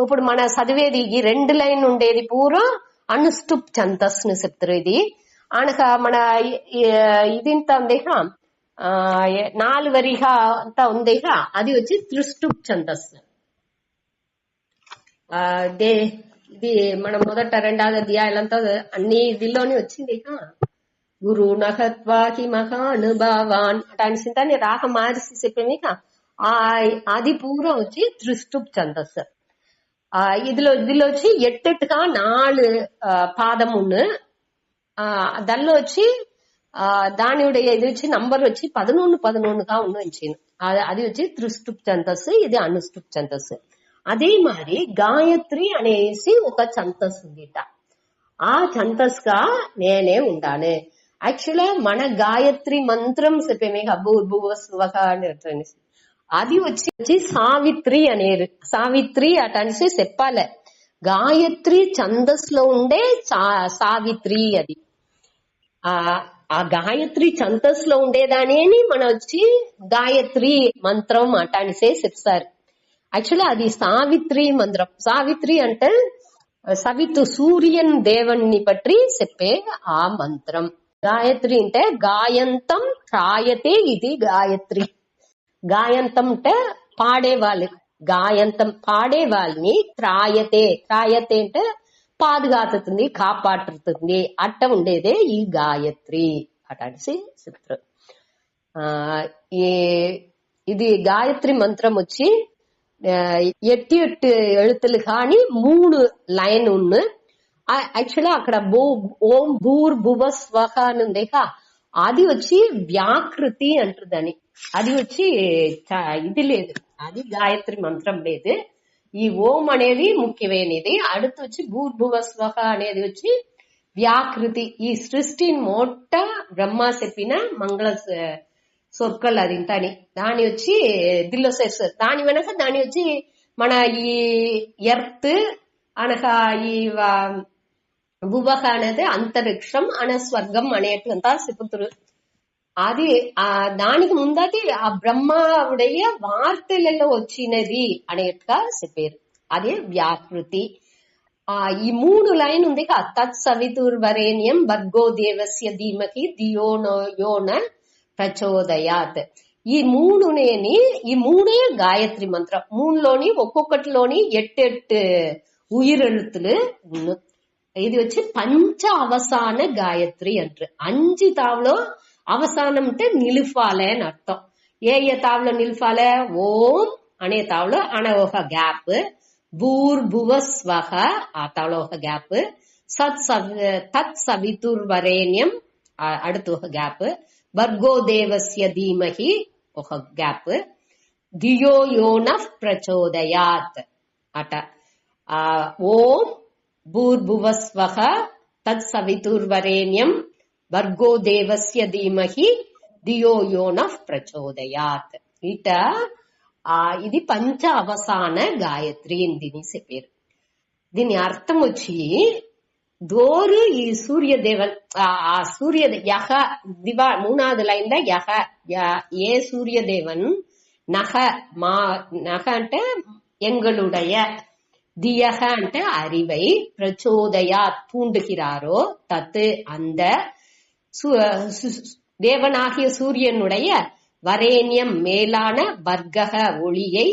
ఇప్పుడు మన చదివేది ఈ 2 లైన్ ఉండేది పూరా అనుష్టుప్ ఛందస్ ని చెప్తారు. ఇది అనక మన ఇదింత ఉందేగా 4 వరిగా అంతా ఉందేగా అది వచ్చి త్రిష్టుప్ ఛందస్. ఇది మన మొదట 2వ అధ్యాయాలంతా అన్ని దీనిలోనే వచ్చింది. గురు నహత్వాకి మహానుభావాన్ అటాని రాక మార్చి చెప్పేమి అది పూరా వచ్చి త్రిష్టుప్ ఛందస్. ఇదిలో వచ్చి ఎట్టెట్టుగా 4 పాదమును దానిలో వచ్చి దానియుடைய ఇది వచ్చి నంబర్ వచ్చి 11గా ఉండించింది. అది వచ్చి త్రిష్టుప్ ఛందస్, ఇది అనుష్టుప్ ఛందస్. అదే మరి గాయత్రి అనేసి ఒక ఛందస్ ఉందిట. ఆ ఛందస్ గా నేనే ఉండాను. యాక్చువల్గా మన గాయత్రి మంత్రం చెప్పేమే భూర్భువస్వహ అని అది వచ్చి సావిత్రి అనేది. సావిత్రి అట అనేసి చెప్పాలి. గాయత్రి ఛందస్ లో ఉండే సావిత్రి అది. ఆ గాయత్రి ఛందస్ లో ఉండేదాని మన వచ్చి గాయత్రి మంత్రం అట అనేసే చెప్తారు. యాక్చువల్గా అది సావిత్రి మంత్రం. సావిత్రి అంటే సూర్యన్ దేవుణ్ణి పట్టి చెప్పే ఆ మంత్రం. గాయత్రి అంటే గాయంతం త్రాయతే, ఇది గాయత్రి. గాయంతం అంటే పాడేవాళ్ళు, గాయంతం పాడేవాళ్ళని త్రాయతే అంటే పాదుగాతుంది, కాపాడుతుంది అట్ట ఉండేదే ఈ గాయత్రి అటసి చెప్తారు. ఇది గాయత్రి మంత్రం వచ్చి 8 எழுத்துలు కానీ 3 లైన్ ఉన్న. యాక్చువల్గా అక్కడ ఓం భూర్ భువ స్వహ అని ఉందేగా అది వచ్చి వ్యాకృతి అంటుందని. అది వచ్చి ఇది లేదు, అది గాయత్రి మంత్రం లేదు. ఈ ఓం అనేది ముఖ్యమైనది. அடுத்து వచ్చి భూర్భువ స్వహ అనేది వచ్చి వ్యాకృతి. ఈ సృష్టిని మొట్ట బ్రహ్మ చెప్పిన మంగళ సొక్కలు అది ఇంతని దాని వచ్చి దిల్లోసేస్. దాని వెనక దాని వచ్చి మన ఈ ఎర్త్ అనక ఈ భువహ అనేది అంతరిక్షం అనే స్వర్గం అనేటంతా చెప్పుతురు. అది దానికి ముందది ఆ బ్రహ్మవుடைய వార్తలలో వచ్చినది అనేట్టుగా చెప్పారు. అదే వ్యాకృతి. ఈ 3 లైన్ ఉంది. తత్ సవితుర్వరేణ్యం భర్గో దేవస్య ధీమహి ధియో యో న ప్రచోదయాత్. ఈ 3 గాయత్రి మంత్రం. 3లోని ఒక్కొక్కటిలోని 8 ఉయిరెழுతులు. ఇది వచ్చి పంచ అవసాన గాయత్రి అంటారు. 5 తావులో అవసానం అంటే నిలుపాలే అని అర్థం. ఏ తావులో నిలుపాలే? ఓం అనే తావులో ఒక గ్యాప్, భూర్భువ స్వహ ఆ తావులో ఒక గ్యాప్, తత్ సవితుర్వరేణ్యం அடுத்து ఒక గ్యాప్, భర్గో దేవస్య ధీమహి ఒక గ్యాప్, ధియో యో నః ప్రచోదయాత్ అట. ఓం భూర్భువ స్వహ తత్ సవితుర్వరేణ్యం భర్గో దేవస్య ధీమహి ధియో యో నః ప్రచోదయాత్. ఇట ఇది పంచ అవసాన గాయత్రి అని దీని చెప్పారు. దీని అర్థం వచ్చి దోరు ఈ సూర్యదేవన్ ఆ సూర్య యహ దివా మూనాவது லைன்ல యహ ఏ సూర్యదేవన్ நக மா நக అంటే எங்களுடைய தியக అంటే அறிவை பிரச்சோதயா தூண்டுகிறாரோ தத்து அந்த தேவனாகிய சூரியனுடைய வரேண்யம் மேலான வர்க்கக ஒளியை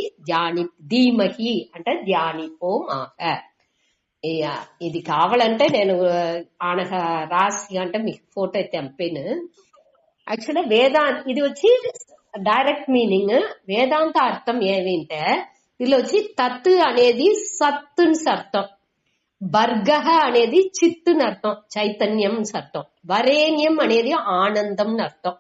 தீமகி అంటే ధ్యానిపోం ఆగ. ఇది కావాలంటే నేను ఆనగ రాసి అంటే మీకు ఫోటో తెంపాను. యాక్చువల్గా ఇది వచ్చి డైరెక్ట్ మీనింగ్. వేదాంత అర్థం ఏమింటే దీనిలో వచ్చి తత్ అనేది సత్తుని అర్థం, బర్గహ అనేది చిత్తుని అర్థం, చైతన్యం అర్థం, వరేణ్యం అనేది ఆనందం అర్థం.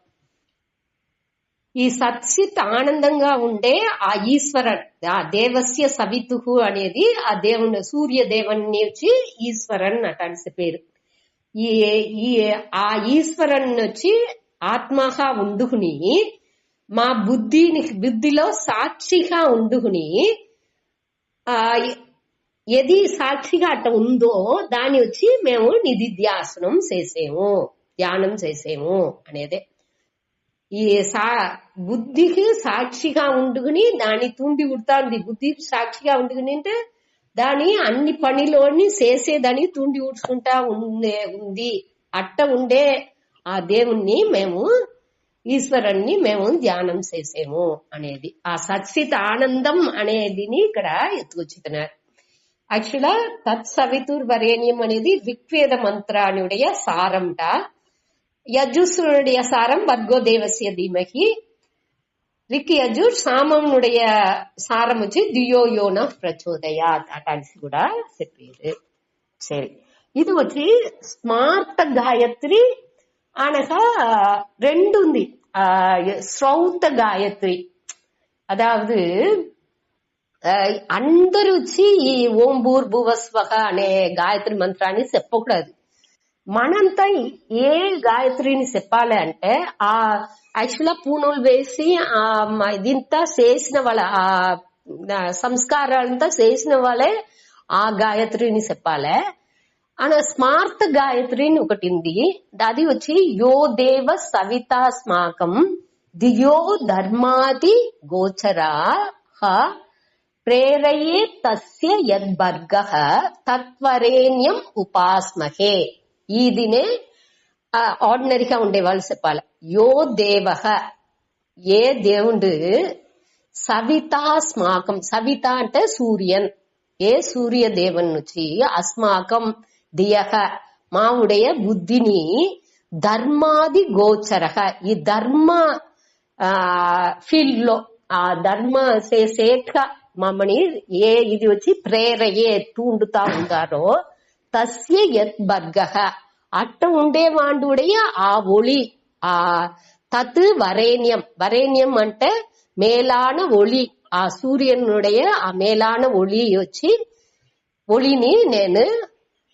ఈ సత్సిత్ ఆనందంగా ఉండే ఆ ఈశ్వరన్, ఆ దేవస్య సవితుహు అనేది ఆ దేవుని సూర్యదేవన్ని వచ్చి ఈశ్వరన్ అటాల్సి పేరు. ఆ ఈశ్వరన్ వచ్చి ఆత్మగా ఉండుకుని మా బుద్ధిలో సాక్షిగా ఉండుకుని ఏది సాక్షిగా అట్ట ఉందో దాన్ని వచ్చి మేము నిధిధ్యాసనం చేసేము, ధ్యానం చేసేము అనేదే. ఈ బుద్ధికి సాక్షిగా ఉండుకుని దాన్ని తుండి ఉడుతుంది. బుద్ధికి సాక్షిగా ఉండుకుని అంటే దాని అన్ని పనిలోని చేసేదాన్ని తుండి ఉడుచుకుంటా ఉంది. అట్ట ఉండే ఆ దేవుణ్ణి మేము ఈశ్వరుణ్ణి మేము ధ్యానం చేసేము అనేది ఆ సత్సిత ఆనందం అనేదిని ఇక్కడ ఎత్తుకొచ్చుతున్నారు. యాక్చువల్గా తత్సవితుర్ వరేణ్యం అనేది ఋగ్వేద మంత్రానుடைய సారంట. யஜுசுடைய சாரம் வர்கோ தேவசிய தீமகி. ரிக் யஜுர் சாமனுடைய சாரம் వచ్చి దియో యోన ప్రచోదయాత్ అటాల్సి కూడా చెప్పారు. సరే, ఇది వచ్చి స్మార్త గాయత్రి అనగా రెండు ఉంది. శ్రౌత గాయత్రి అదావదు అందరూ వచ్చి ఈ ఓం భూర్భువస్వహ అనే గాయత్రి మంత్రాన్ని చెప్పకూడదు. మనంతా ఏ గాయత్రిని చెప్పాలి అంటే ఆ యాక్చువల్గా పూనులు వేసి ఇదంతా చేసిన వాళ్ళ సంస్కారాలంతా చేసిన వాళ్ళే ఆ గాయత్రిని చెప్పాలి. అన స్మార్త గాయత్రిని ఒకటి ఉంది. అది వచ్చి యో దేవ సవితాస్మాకం దియో ధర్మాది గోచరా ప్రేరయే తస్య యద్బర్గః తత్వరేణ్యం ఉపాస్మహే. ఇదినే ఆర్డినరీగా ఉండే వాళ్ళు చెప్పాలి. యో దేవః ఏ దేవుడు సవితాస్మాకం, సవిత అంటే సూర్యన్, ఏ సూర్య దేవన్ నుంచి అస్మాకం దియః మా ఉடைய బుద్ధిని ధర్మాది గోచరః ఈ ధర్మ ఫీల్డ్ లో ఆ ధర్మ చేసేట్గా మమ్మని ఏ ఇది వచ్చి ప్రేరయే తూండుతా ఉండారో తస్య యత్ బర్గః అట్ట ఉండేవాండుடைய ఆ ఒళి ఆ తత్ వరేణ్యం. వరేణ్యం అంటే మేలాన ఒళి, ఆ సూర్యనుடைய ఆ మేలాన ఒళి వచ్చి ఒళిని నేను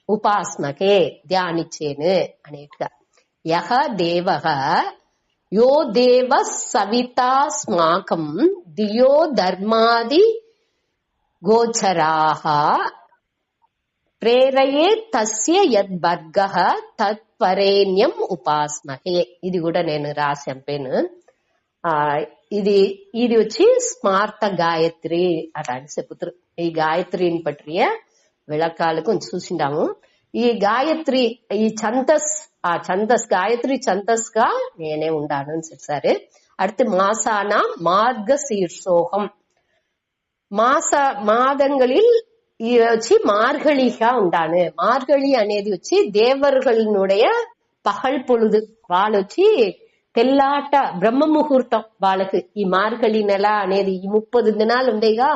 ఉపాసనకే ధ్యానించేను అనేట్టుగా. యహ దేవః యో దేవ సవితాస్మాకం దియో ధర్మాది గోచరాః ప్రేరయే తస్య యద్బర్గః తత్వరేణ్యం ఉపాస్మహే. ఇది కూడా నేను రాసి చంపాను. ఇది వచ్చి స్మార్త గాయత్రి అని చెప్తారు. ఈ గాయత్రిని పట్టియ విளக்காలు కొంచెం చూసిండాము. ఈ గాయత్రి ఈ ఛందస్ ఆ ఛందస్ గాయత్రి ఛందస్ గా నేనే ఉండాను అని చెప్పారు. அடுத்து மாசானா மார்க சீர்ஷோகம். మాదంగళిల్ వచ్చి మార్గళిగా ఉండాను. మార్గళి అనేది వచ్చి దేవర్களினுடைய పగల్ పొழுது. వాళ్ళు వచ్చి తెల్లాట బ్రహ్మ ముహూర్తం వాళ్ళకి. ఈ మార్గళి నెల అనేది ఈ 30 దినాలు ఉండేగా,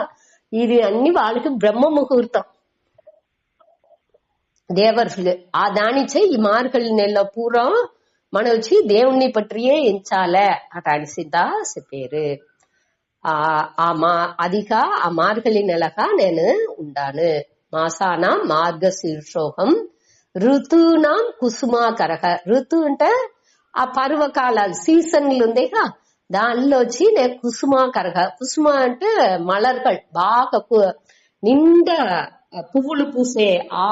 ఇది అన్ని వాళ్ళకి బ్రహ్మ ముహూర్తం దేవర్లు. ఆ దానిచే ఈ మార్గళి నెల పూర్వం మనం వచ్చి దేవుణ్ణి పట్టియే ఎంచాలే అటాల్సిందా చెప్పారు. అదిగా ఆ మార్గళి నెలగా నేను ఉండాను. మాసాన మార్గ శీర్షోహం ఋతునాం కుసుమాకరహ. ఋతు అంటే ఆ పర్వకాలాలు సీజన్లు ఉండేగా, దానిలో వచ్చి నేను కుసుమాకరగా, కుసుమ అంటే మలర్గల్ బాగా నిండా పువ్వులు పూసే ఆ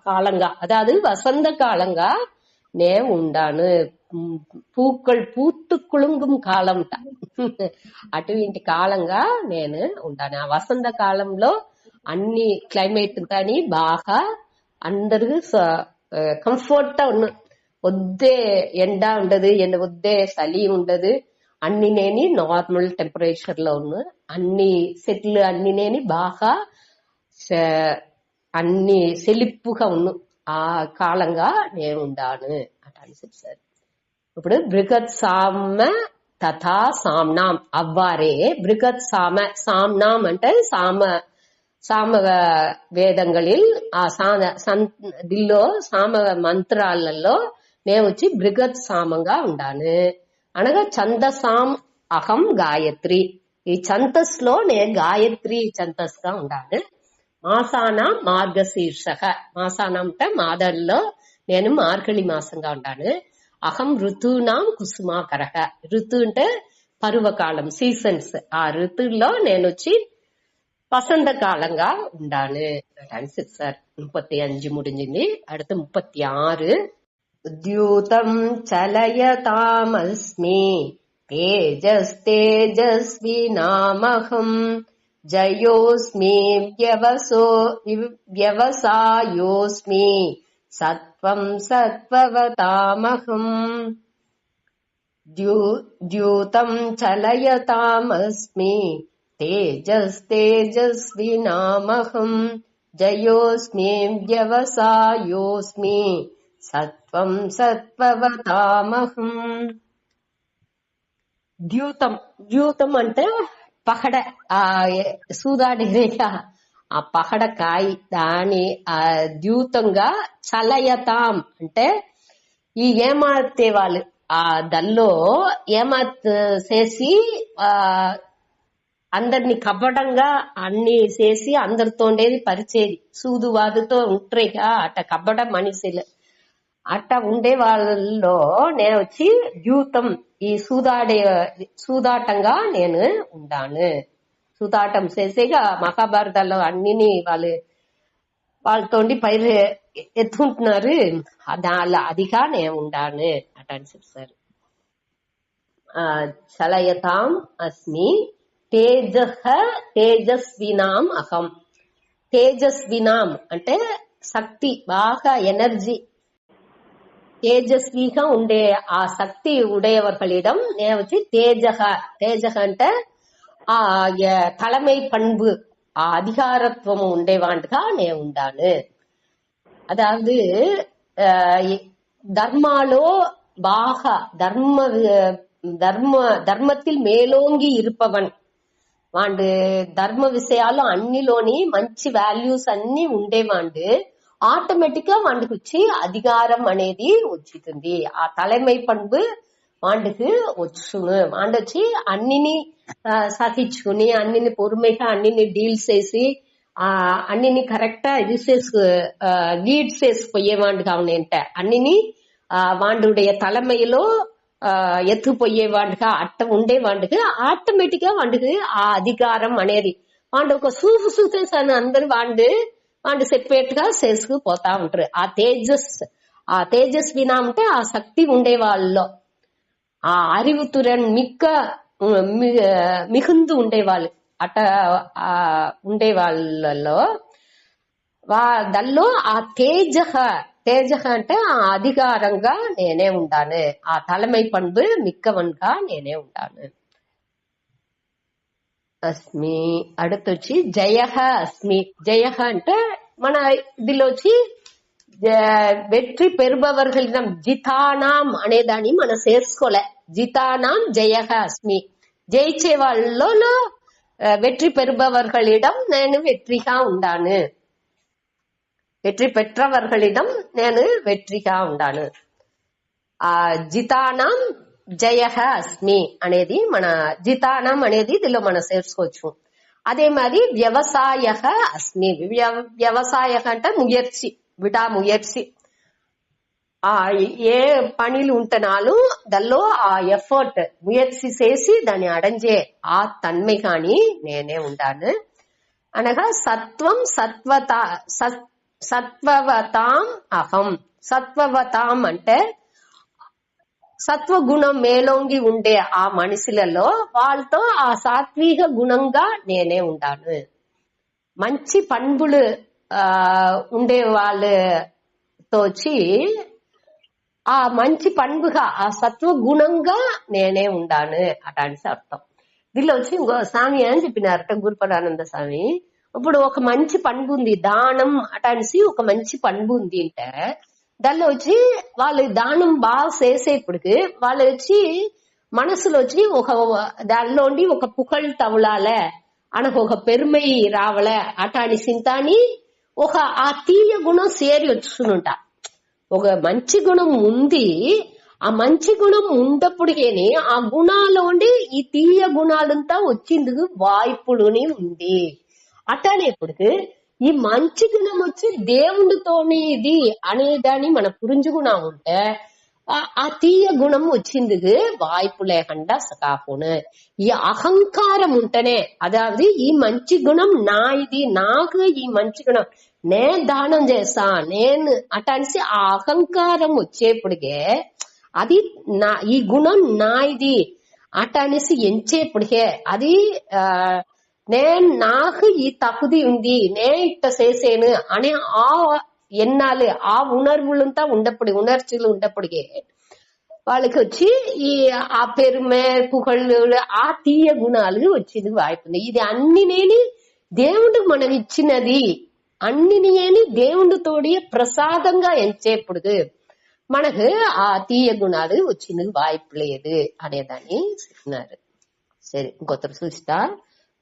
కాలంగా, అதாவது வசந்த காலங்கா నే ఉండాను. పూక్கள் పూத்து కులుంగుం కాలంట, అటువంటి కాలంగా నేను ఉంటాను. ఆ వసంత కాలంలో అన్ని క్లైమేట్ కానీ బాగా అందరూ కంఫర్ట్ ఒద్దే ఎండ ఉండదు, ఒద్దే చలి ఉండదు. అన్ని నేని నార్మల్ టెంపరేచర్ లో ఉన్న అన్ని సెట్లు అన్ని నేని బాగా అన్ని సెలిప్పుగా ఉన్న ఆ కాలంగా నేను ఉండాను అట అని చెప్పారు. ఇప్పుడు బృహత్ సామ తథా సామ్నాం అవ్వారే బృహత్ సామ, సామ్నాం అంటే సామ వేదంగళిల్ ఆ దిల్లో సామ మంత్రాలలో నేను వచ్చి బృహత్ సామంగా ఉండాను. అనగా ఛందసాం అహం గాయత్రి, ఈ ఛందస్ లో నేను గాయత్రి ఛందస్ గా ఉండాను. మాసానం మార్గశీర్ష, మాసానం అంటే మాదల్లో నేను మార్గళి మాసంగా ఉంటాను. అహం ఋతునాం కుసుమాకరక, ఋతు అంటే పర్వకాలం సీజన్స్, ఆ ఋతుల్లో నేను వచ్చి వసంత కాలంగా ఉండాను అని చెప్పారు. 35 முடிஞ்சிంది. அடுத்து 36. ఉద్యూతం చలయతామస్మి తేజస్తేజస్వినామహం జయోస్మి వ్యవసాయోస్మి సత్వం సత్వవతామహం. ద్యూతం చలయతామస్మి తేజస్తేజస్వినామహం జయోస్మి వ్యవసాయోస్మి సత్వం సత్వవతామహం. ద్యూతం, ద్యూతం అంటే పహడ, ఆ సూదాడేక ఆ పహడకాయ, దాని ఆ ద్యూతంగా చలయతాం అంటే ఈ ఏమార్తే వాళ్ళు ఆ దల్లో ఏమాత్ చేసి అందరిని కబ్బడంగా అన్ని చేసి అందరితోండేది పరిచేది, సూదువాదుతో ఉంటాయిగా అట్ట కబ్బడ మనిషిలు అట్ట ఉండే వాళ్ళలో నేను వచ్చి ద్యూతం ఈ సూదాటంగా నేను ఉండాను. సూదాటం చేసేగా మహాభారతాల్లో అన్నిని వాళ్ళతోండి పైరు ఎత్తుకుంటున్నారు, అదిగా నేను ఉండాను అట అని చెప్తారు. చలయతాం అస్మి తేజస్వినాం అహం. తేజస్వినాం అంటే శక్తి, బాగా ఎనర్జీ, తేజస్విగా ఉండే ఆ శక్తి ఉடையவர்களிடம் నేను వచ్చి తేజ అంటే ఆ தலைமை பண்பு, ఆ అధికారత్వం ఉండేవాడిగా నేను ఉండాను. అదాவது ధర్మాలో బాగా ధర్మத்தில் మేలోంగి இருப்பவன், వాడు ధర్మ విషయాలు అన్నిలోని మంచి వాల్యూస్ అన్ని ఉండేవాడు. ఆటోమేటిక్ గా వాడికి వచ్చి అధికారం అనేది వచ్చింది. ఆ தலைமை பண்பு వాడికి వచ్చును. వాడు వచ్చి అన్నిని సహించుకుని అన్నిని పొరుமைగా అన్నిని డీల్స్ చేసి అన్నిని కరెక్టా ఇది లీడ్ చేసిపోయేవాడుగా ఉన్నాయంట. అన్నిని వాడుடைய தலைமையிలో ఎత్తుపోయేవాడుగా అట్ట ఉండేవాడికి ఆటోమేటిక్ గా వాడికి ఆ అధికారం అనేది వాడు ఒక చూసేసాను అందరు వాడు చెప్పేట్టుగా చేసుకుపోతా ఉంటారు. ఆ తేజస్వినా అంటే ఆ శక్తి ఉండే వాళ్ళలో, ఆ அறிவுத்திறன் మిగుందు ఉండేవాళ్ళు అట్ట ఉండే వాళ్ళలో దల్లో ఆ తేజ అంటే ఆ అధికారంగా నేనే ఉంటాను, ఆ தலைமை பண்பு మిక్కవన్గా నేనే ఉంటాను. అస్మి. அடுத்தొచ్చి జయ అస్మి. జయ అంటే మన ఇదిలో వచ్చి వెற்றி పెరుబవర్களிடம் జితానాం అనేదాన్ని మనం చేర్చుకోలే. జితానాం జయ అస్మి, జయించే వాళ్ళలో வெற்றி பெறுபவர்களிடம் నేను వెట్రిగా ఉండాను, వెற்றி పెற்றவர்களிடம் నేను వెట్రిగా ఉండాను. ఆ జితానాం జయ అస్మి అనేది మన జితానం అనేది దీనిలో మనం చేర్చుకోవచ్చు. அதே மாதிரி వ్యవసాయ అస్మి. వ్యవసాయ అంటే ముయற்சி, విడాముయற்சி. ఏ పనిలు ఉంటనాలు దానిలో ఆ ఎఫర్ట్ ముయற்சி చేసి దాన్ని అడంజే ఆ తన్மை కాని నేనే ఉండాను అనగా సత్వం సత్వవతాం అహం. సత్వవతాం అంటే సత్వగుణం మేలోంగి ఉండే ఆ మనుషులలో వాళ్ళతో ఆ సాత్విక గుణంగా నేనే ఉండాను. మంచి పண்புలు ఉండే వాళ్ళతో వచ్చి ఆ మంచి పண்புగా ఆ సత్వగుణంగా నేనే ఉండాను అటానికి అర్థం. దీనిలో వచ్చి ఇంకో స్వామి అని చెప్పినారట గురుపరానంద స్వామి. ఇప్పుడు ఒక మంచి పண்பு ఉంది, దానం అటానికి ఒక మంచి పண்பு ఉంది అంటే దానిలో వచ్చి వాళ్ళు దానం బాగా చేసేప్పటికి వాళ్ళు వచ్చి మనసులో వచ్చి ఒక దానిలోండి ఒక పుకళ్ తవలాల అనకు ఒక పెరుమై రావల అటాని సింతాని ఒక ఆ తీయ గుణం సేరి వచ్చునుంట. ఒక మంచి గుణం ఉంది, ఆ మంచి గుణం ఉండప్పుడికేని ఆ గుణాలోండి ఈ తీయ గుణాలంతా వచ్చిందుకు వాய்ப்புలుని ఉంది. అట్లానేప్పటికి ఈ మంచి గుణం వచ్చి దేవుడితోని ఇది అనేదాన్ని మన పురించుకున్నా ఉంటే ఆ తీయ గుణం వచ్చిందుకు వాய்ப்பு లేకుండా సకాపును. ఈ అహంకారం ఉంటేనే అదావది ఈ మంచి గుణం నా ఇది నాకు ఈ మంచి గుణం నేను దానం చేస్తా నేను అటానికి ఆ అహంకారం వచ్చేప్పటికే అది నా ఈ గుణం నా ఇది అటానేసి ఎంచేప్పటికే అది నేను నాకు ఈ తప్పుది ఉంది నేను ఇట్ట చేసేను అనే ఆ ఎన్నాళ్ళు ఆ ఉణర్వులంతా ఉణర్చులు ఉండప్పటికే వాళ్ళకి వచ్చి ఈ ఆ పెరుమే పుకళ్ళు ఆ తీయ గుణాలు వచ్చేది వాయిపుంది. ఇది అన్ని నేని దేవుడు మనం ఇచ్చినది, అన్ని నేని దేవుడితోడి ప్రసాదంగా ఎంచేప్పుడు మనకు ఆ తీయ గుణాలు వచ్చింది వాయిపు లేదు అనేదాన్ని చెప్తున్నారు. సరే ఇంకొకరు చూస్తా.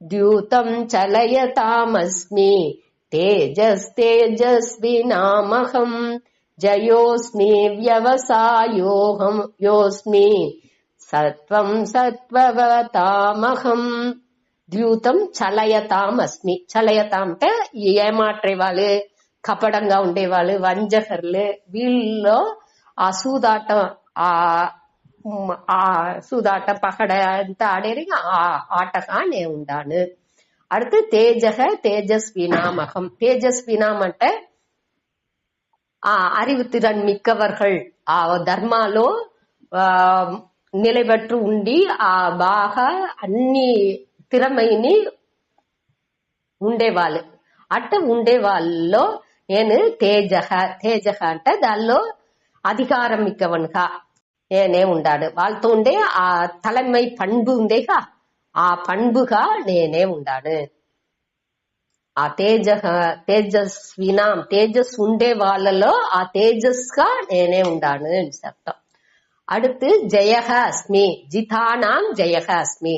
ద్యూతం చలయతామస్మి తేజస్తేజస్వినామహం జయోస్మి వ్యవసాయోహం యోస్మి సత్వం సత్వవతామహం. ద్యూతం చలయతామస్మి. చలయతాం అంటే ఏమాట్రే వాళ్ళు, కపడంగా ఉండేవాళ్ళు, వంజకర్లు, వీళ్ళలో ఆ సూదాటం ఆ సూదాట పకడ అంతా ఆడేది ఆ ఆటగా నేను ఉండాను. அடுத்து தேஜக தேஜஸ்வினாமகம். தேஜஸ்வினாம் అంటే ఆ அறிவு திறன் మిక్కవర్கள் ఆ ధర్మాలో నిలబెట్టు ఉండి ఆ బాగా అన్ని తిరమైని ఉండేవాళ్ళు. అట్ట ఉండే వాళ్ళలో నేను తేజహ. తేజహ అంటే దానిలో అధికారం మిక్కవన్గా నేనే ఉండాడు. వాళ్ళతో ఉండే ఆ తలమై పண்பு ఉందేగా ఆ పண்புగా నేనే ఉండాను. ఆ తేజస్వినాం తేజస్ ఉండే వాళ్ళలో ఆ తేజస్ గా నేనే ఉండాను అని అర్థం. அடுத்து జయహ అస్మి. జితానాం జయహ అస్మి.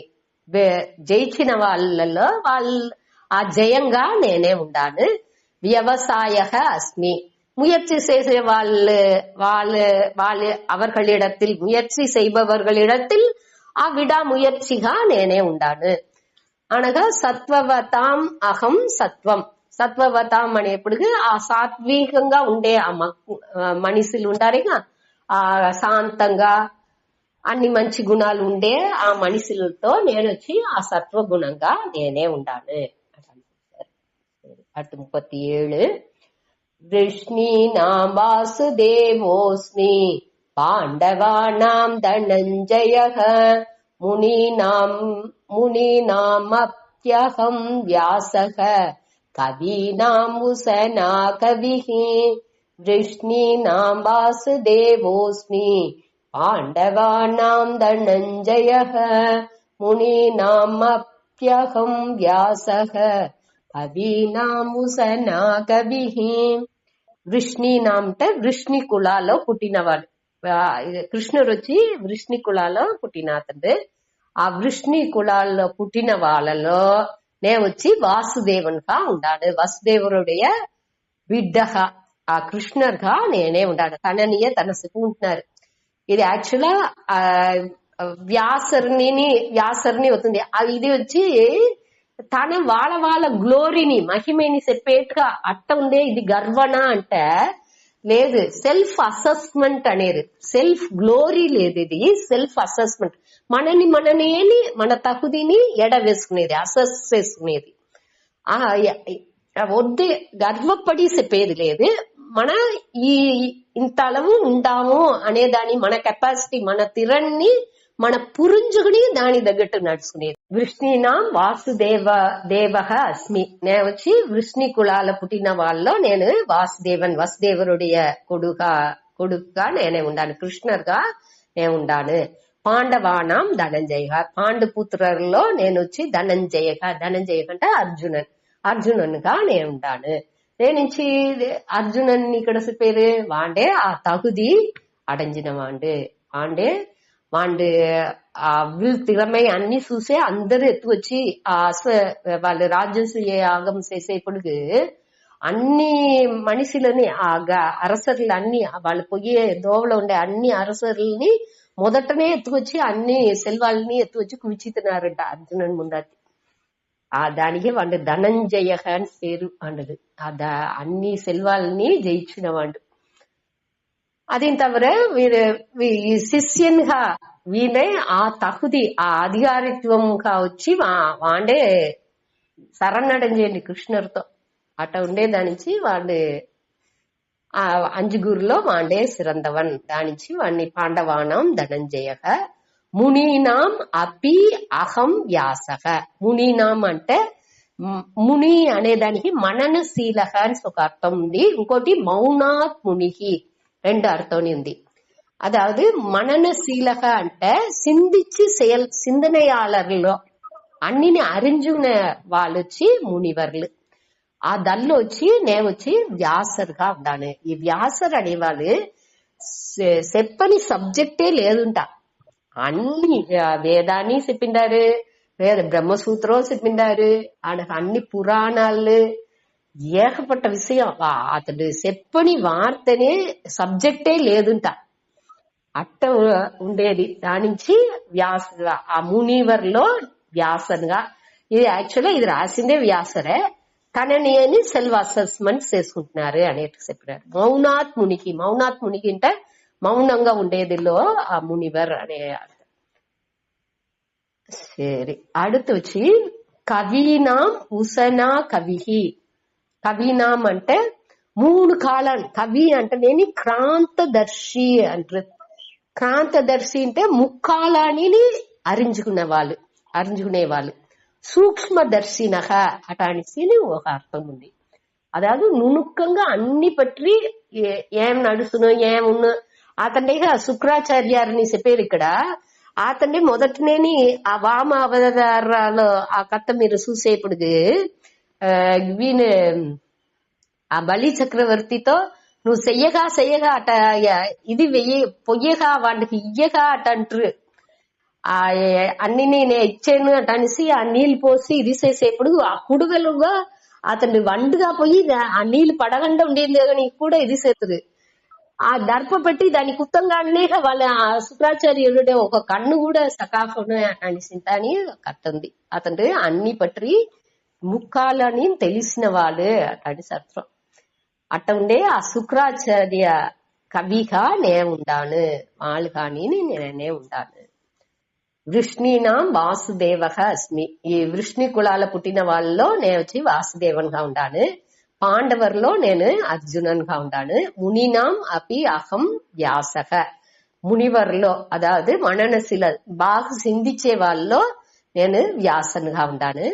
జయించిన వాళ్ళలో ఆ జయంగా నేనే ఉండాను. వ్యవసాయ అస్మి. முயற்சி செய்ய அவர்களிடத்தில் முயற்சி செய்பவர்களிடத்தில் ఆ విడాముయర్చిగా నేనే ఉండాను అనగా సత్వవతాం అహం సత్వం. సత్వవతాం అనేప్పుడు ఆ సాత్వికంగా ఉండే ఆ మనుషులు ఉంటారుగా ఆ శాంతంగా అన్ని మంచి గుణాలు ఉండే ఆ మనుషులతో నేను వచ్చి ఆ సత్వ గుణంగా నేనే ఉండాను. అటు 37. వృష్ణీనాం వాసుదేవోస్మి పాండవానాం ధనంజయః మునీనామప్యహం వ్యాసః కవీనాం ఉసనా కవిః. వృష్ణీనాం వాసుదేవోస్మి పాండవానాం ధనంజయః మునీనామప్యహం వ్యాసః కవీనాం ఉసనా కవిః. వృష్ణీనాం అంటే వృష్ణి కులాలో పుట్టినవాడు. కృష్ణుడు వచ్చి వృష్ణి కులాలో పుట్టిన అతడు. ఆ వృష్ణి కులాల్లో పుట్టిన వాళ్ళలో నేను వచ్చి వాసుదేవునిగా ఉండాడు. వాసుదేవుடைய బిడ్డగా ఆ కృష్ణుడుగా నేనే ఉండాడు. తననియే తన చెప్పుకుంటున్నారు. ఇది యాక్చువల్గా వ్యాసర్ని అవుతుంది. ఇది వచ్చి తన వాళ్ళ గ్లోరీని మహిమని చెప్పేట్టుగా అట్ట ఉందే. ఇది గర్వన అంటే లేదు, సెల్ఫ్ అసెస్మెంట్ అనేది. సెల్ఫ్ గ్లోరీ లేదు, ఇది సెల్ఫ్ అసెస్మెంట్. మననేని మన తగుదిని ఎడ వేసుకునేది, అసెస్ చేసుకునేది. వద్దే గర్వపడి చెప్పేది లేదు. మన ఈ ఇంత అలవు ఉండాము అనేదాన్ని, మన కెపాసిటీ, మన తిరణ్ణి మన పురుంజుకుని దాని తగ్గట్టు నడుచుకునేది. వృష్ణీనాం వాసుదేవ అస్మి. నేను వచ్చి వృష్ణి కులాల పుట్టిన వాళ్ళలో నేను వసుదేవరుடைய కొడుకుగా నేనే ఉండాను, కృష్ణర్గా నేను ఉండాను. పాండవానాం ధనంజయ, పాండు పుత్రులలో నేను వచ్చి ధనంజయ అంటే అర్జునన్గా నేను ఉండాను. నేను అర్జునన్ ఇక్కడ చెప్పేది వాండే ఆ తగుதி అடைஞ்சின వాండే வில் திறமை అన్ని చూసే అందరూ ఎత్తు వచ్చి వాళ్ళు రాజసూయ యాగం చేసేప్పుడు అన్ని మనిషిలని అరసర్లు అన్ని వాళ్ళు పోయే దోవలో ఉండే అన్ని అరసర్లని మొదటనే ఎత్తుకొచ్చి అన్ని సెల్వాళ్ళని ఎత్తుకొచ్చి కువిచితున్నారంట అర్జునన్ ముందటి. దానికి వాడు ధనంజయ అని పేరు అన్నది. అన్ని సెల్వాళ్ళని జయించిన వాడు. அதையும் தவிர శిష్యన్గా వీనే ఆ తగుది ఆ అధికారిత్వంగా వచ్చి వాండే శరణడంజేయండి కృష్ణుడితో అట్ట ఉండేదానించి వాడు ఆ అంజుగురులో వాండే సిరందవన్. దానించి వాడిని పాండవానం ధనంజయ. మునీనాం అపి అహం వ్యాసః. మునీనాం అంటే ముని అనేదానికి మననశీలః అని ఒక అర్థం ఉంది. ఇంకోటి మౌనాత్ మునిహి రెండు అర్థం ఉంది. அதாவது மனநசீலக అంటే సింధించి సింధనయాளర్లో అన్నిని అరించుకునే వాళ్ళు వచ్చి మునివర్లు. ఆ దల్లో వచ్చి నేను వచ్చి వ్యాసర్గా ఉన్నాను. ఈ వ్యాసర్ అనేవాళ్ళు చెప్పని సబ్జెక్టే లేదుంట. అన్ని వేదాన్ని చెప్పిండారు, బ్రహ్మసూత్రం చెప్పిండారు, ఆయనకు అన్ని పురాణాలు ఏకపట్ట విషయం. అతడు చెప్పని వార్తనే సబ్జెక్టే లేదుంట, అట్ట ఉండేది. దానించి వ్యాసగా ఆ మునివర్లో వ్యాసన్గా. ఇది యాక్చువల్గా ఇది రాసిందే వ్యాసరే, తనని అని సెల్ఫ్ అసెస్మెంట్ చేసుకుంటున్నారు అనేట్టు చెప్పినారు. మౌనాత్ మునికి అంటే మౌనంగా ఉండేదిలో ఆ మునివర్ అనే. సరే, அடுத்து వచ్చి కవీనాం ఉసనా కవిహి. కవీనాం అంటే మూడు కాలాలు. కవి అంటే నేను క్రాంతదర్శి అంటారు. క్రాంతదర్శి అంటే ముక్కాలాన్ని அறிஞ்சுకునేవాళ్ళు. సూక్ష్మదర్శినః అటానిసి ఒక అర్థం ఉంది. అதாவது నునుక్కంగా అన్ని పట్టి ఏం నడుస్తునో ఏమున్నా అతన్ని శుక్రాచార్యారిని చెప్పారు ఇక్కడ. అతన్ని మొదటినేని ఆ వామ అవతారాలు ఆ కథ మీరు చూసేప్పుడు వీని ఆ బలి చక్రవర్తితో నువ్వు చెయ్యగా అట ఇది పొయ్యగా వాడికి ఇయ్యగా అట అంటారు. ఆ అన్ని నేను ఇచ్చాను అట అనేసి ఆ నీళ్లు పోసి ఇది చేసేప్పుడు ఆ కుడుగలుగా అతన్ని వండుగా పోయి ఆ నీళ్లు పడకుండా ఉండేది కానీ కూడా ఇది చేస్తుంది. ఆ దర్ప పెట్టి దాని కుత్తంగా అనేక వాళ్ళ శుక్రాచార్యుడే ఒక కన్ను కూడా సకాఫను అనేసి అని కత్తంది. అతను అన్ని పట్టి ముక్కాలని తెలిసిన వాళ్ళు అట్లాంటి సత్రం అట్ట ఉండే. ఆ శుక్రాచార్య కవిగా నే ఉండాను, వాళ్ళు కానీ నేనే ఉండాను. వృష్ణీనాం వాసుదేవః అస్మి. ఈ వృష్ణి కులాల పుట్టిన వాళ్ళలో నేను వచ్చి వాసుదేవన్గా ఉండాను. పాండవర్లో నేను అర్జునన్గా ఉండాను. మునినాం అపి అహం వ్యాసః. మునివర్లో అదాவது మననశీల బాగా సింధించే వాళ్ళలో నేను వ్యాసన్గా ఉండాను.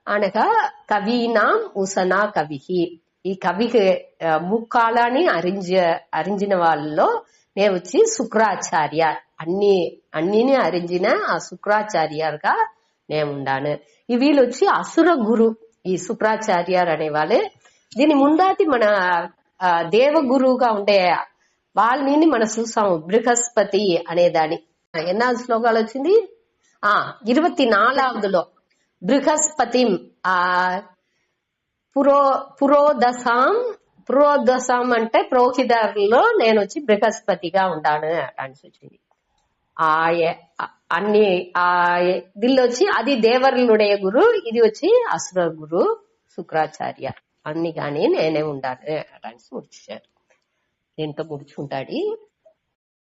అనగా కవీనాం ఉసనా కవిహి. ఈ కవికి ముక్కాలాన్ని అరించిన వాళ్ళలో నేను వచ్చి శుక్రాచార్య అన్నిని అరించిన ఆ శుక్రాచార్యగా నేను ఉండాను. వీళ్ళు వచ్చి అసుర గురు. ఈ శుక్రాచార్యారు అనేవాళ్ళు దీని ముందాతి మన దేవగురువుగా ఉండే వాళ్ళని మనం చూసాము. బృహస్పతి అనేదాన్ని ఎన్నా శ్లోకాలు వచ్చింది 24లో బృహస్పతి ఆ పురోదశం అంటే పురోహితుల్లో నేను వచ్చి బృహస్పతిగా ఉండాను అని వచ్చింది. అన్ని దీనిలో వచ్చి అది దేవరులుడే గురు, ఇది వచ్చి అసుర గురు శుక్రాచార్య. అన్ని కానీ నేనే ఉండాను అని ముడిచారు. దీంతో ముడుచుకుంటాడు.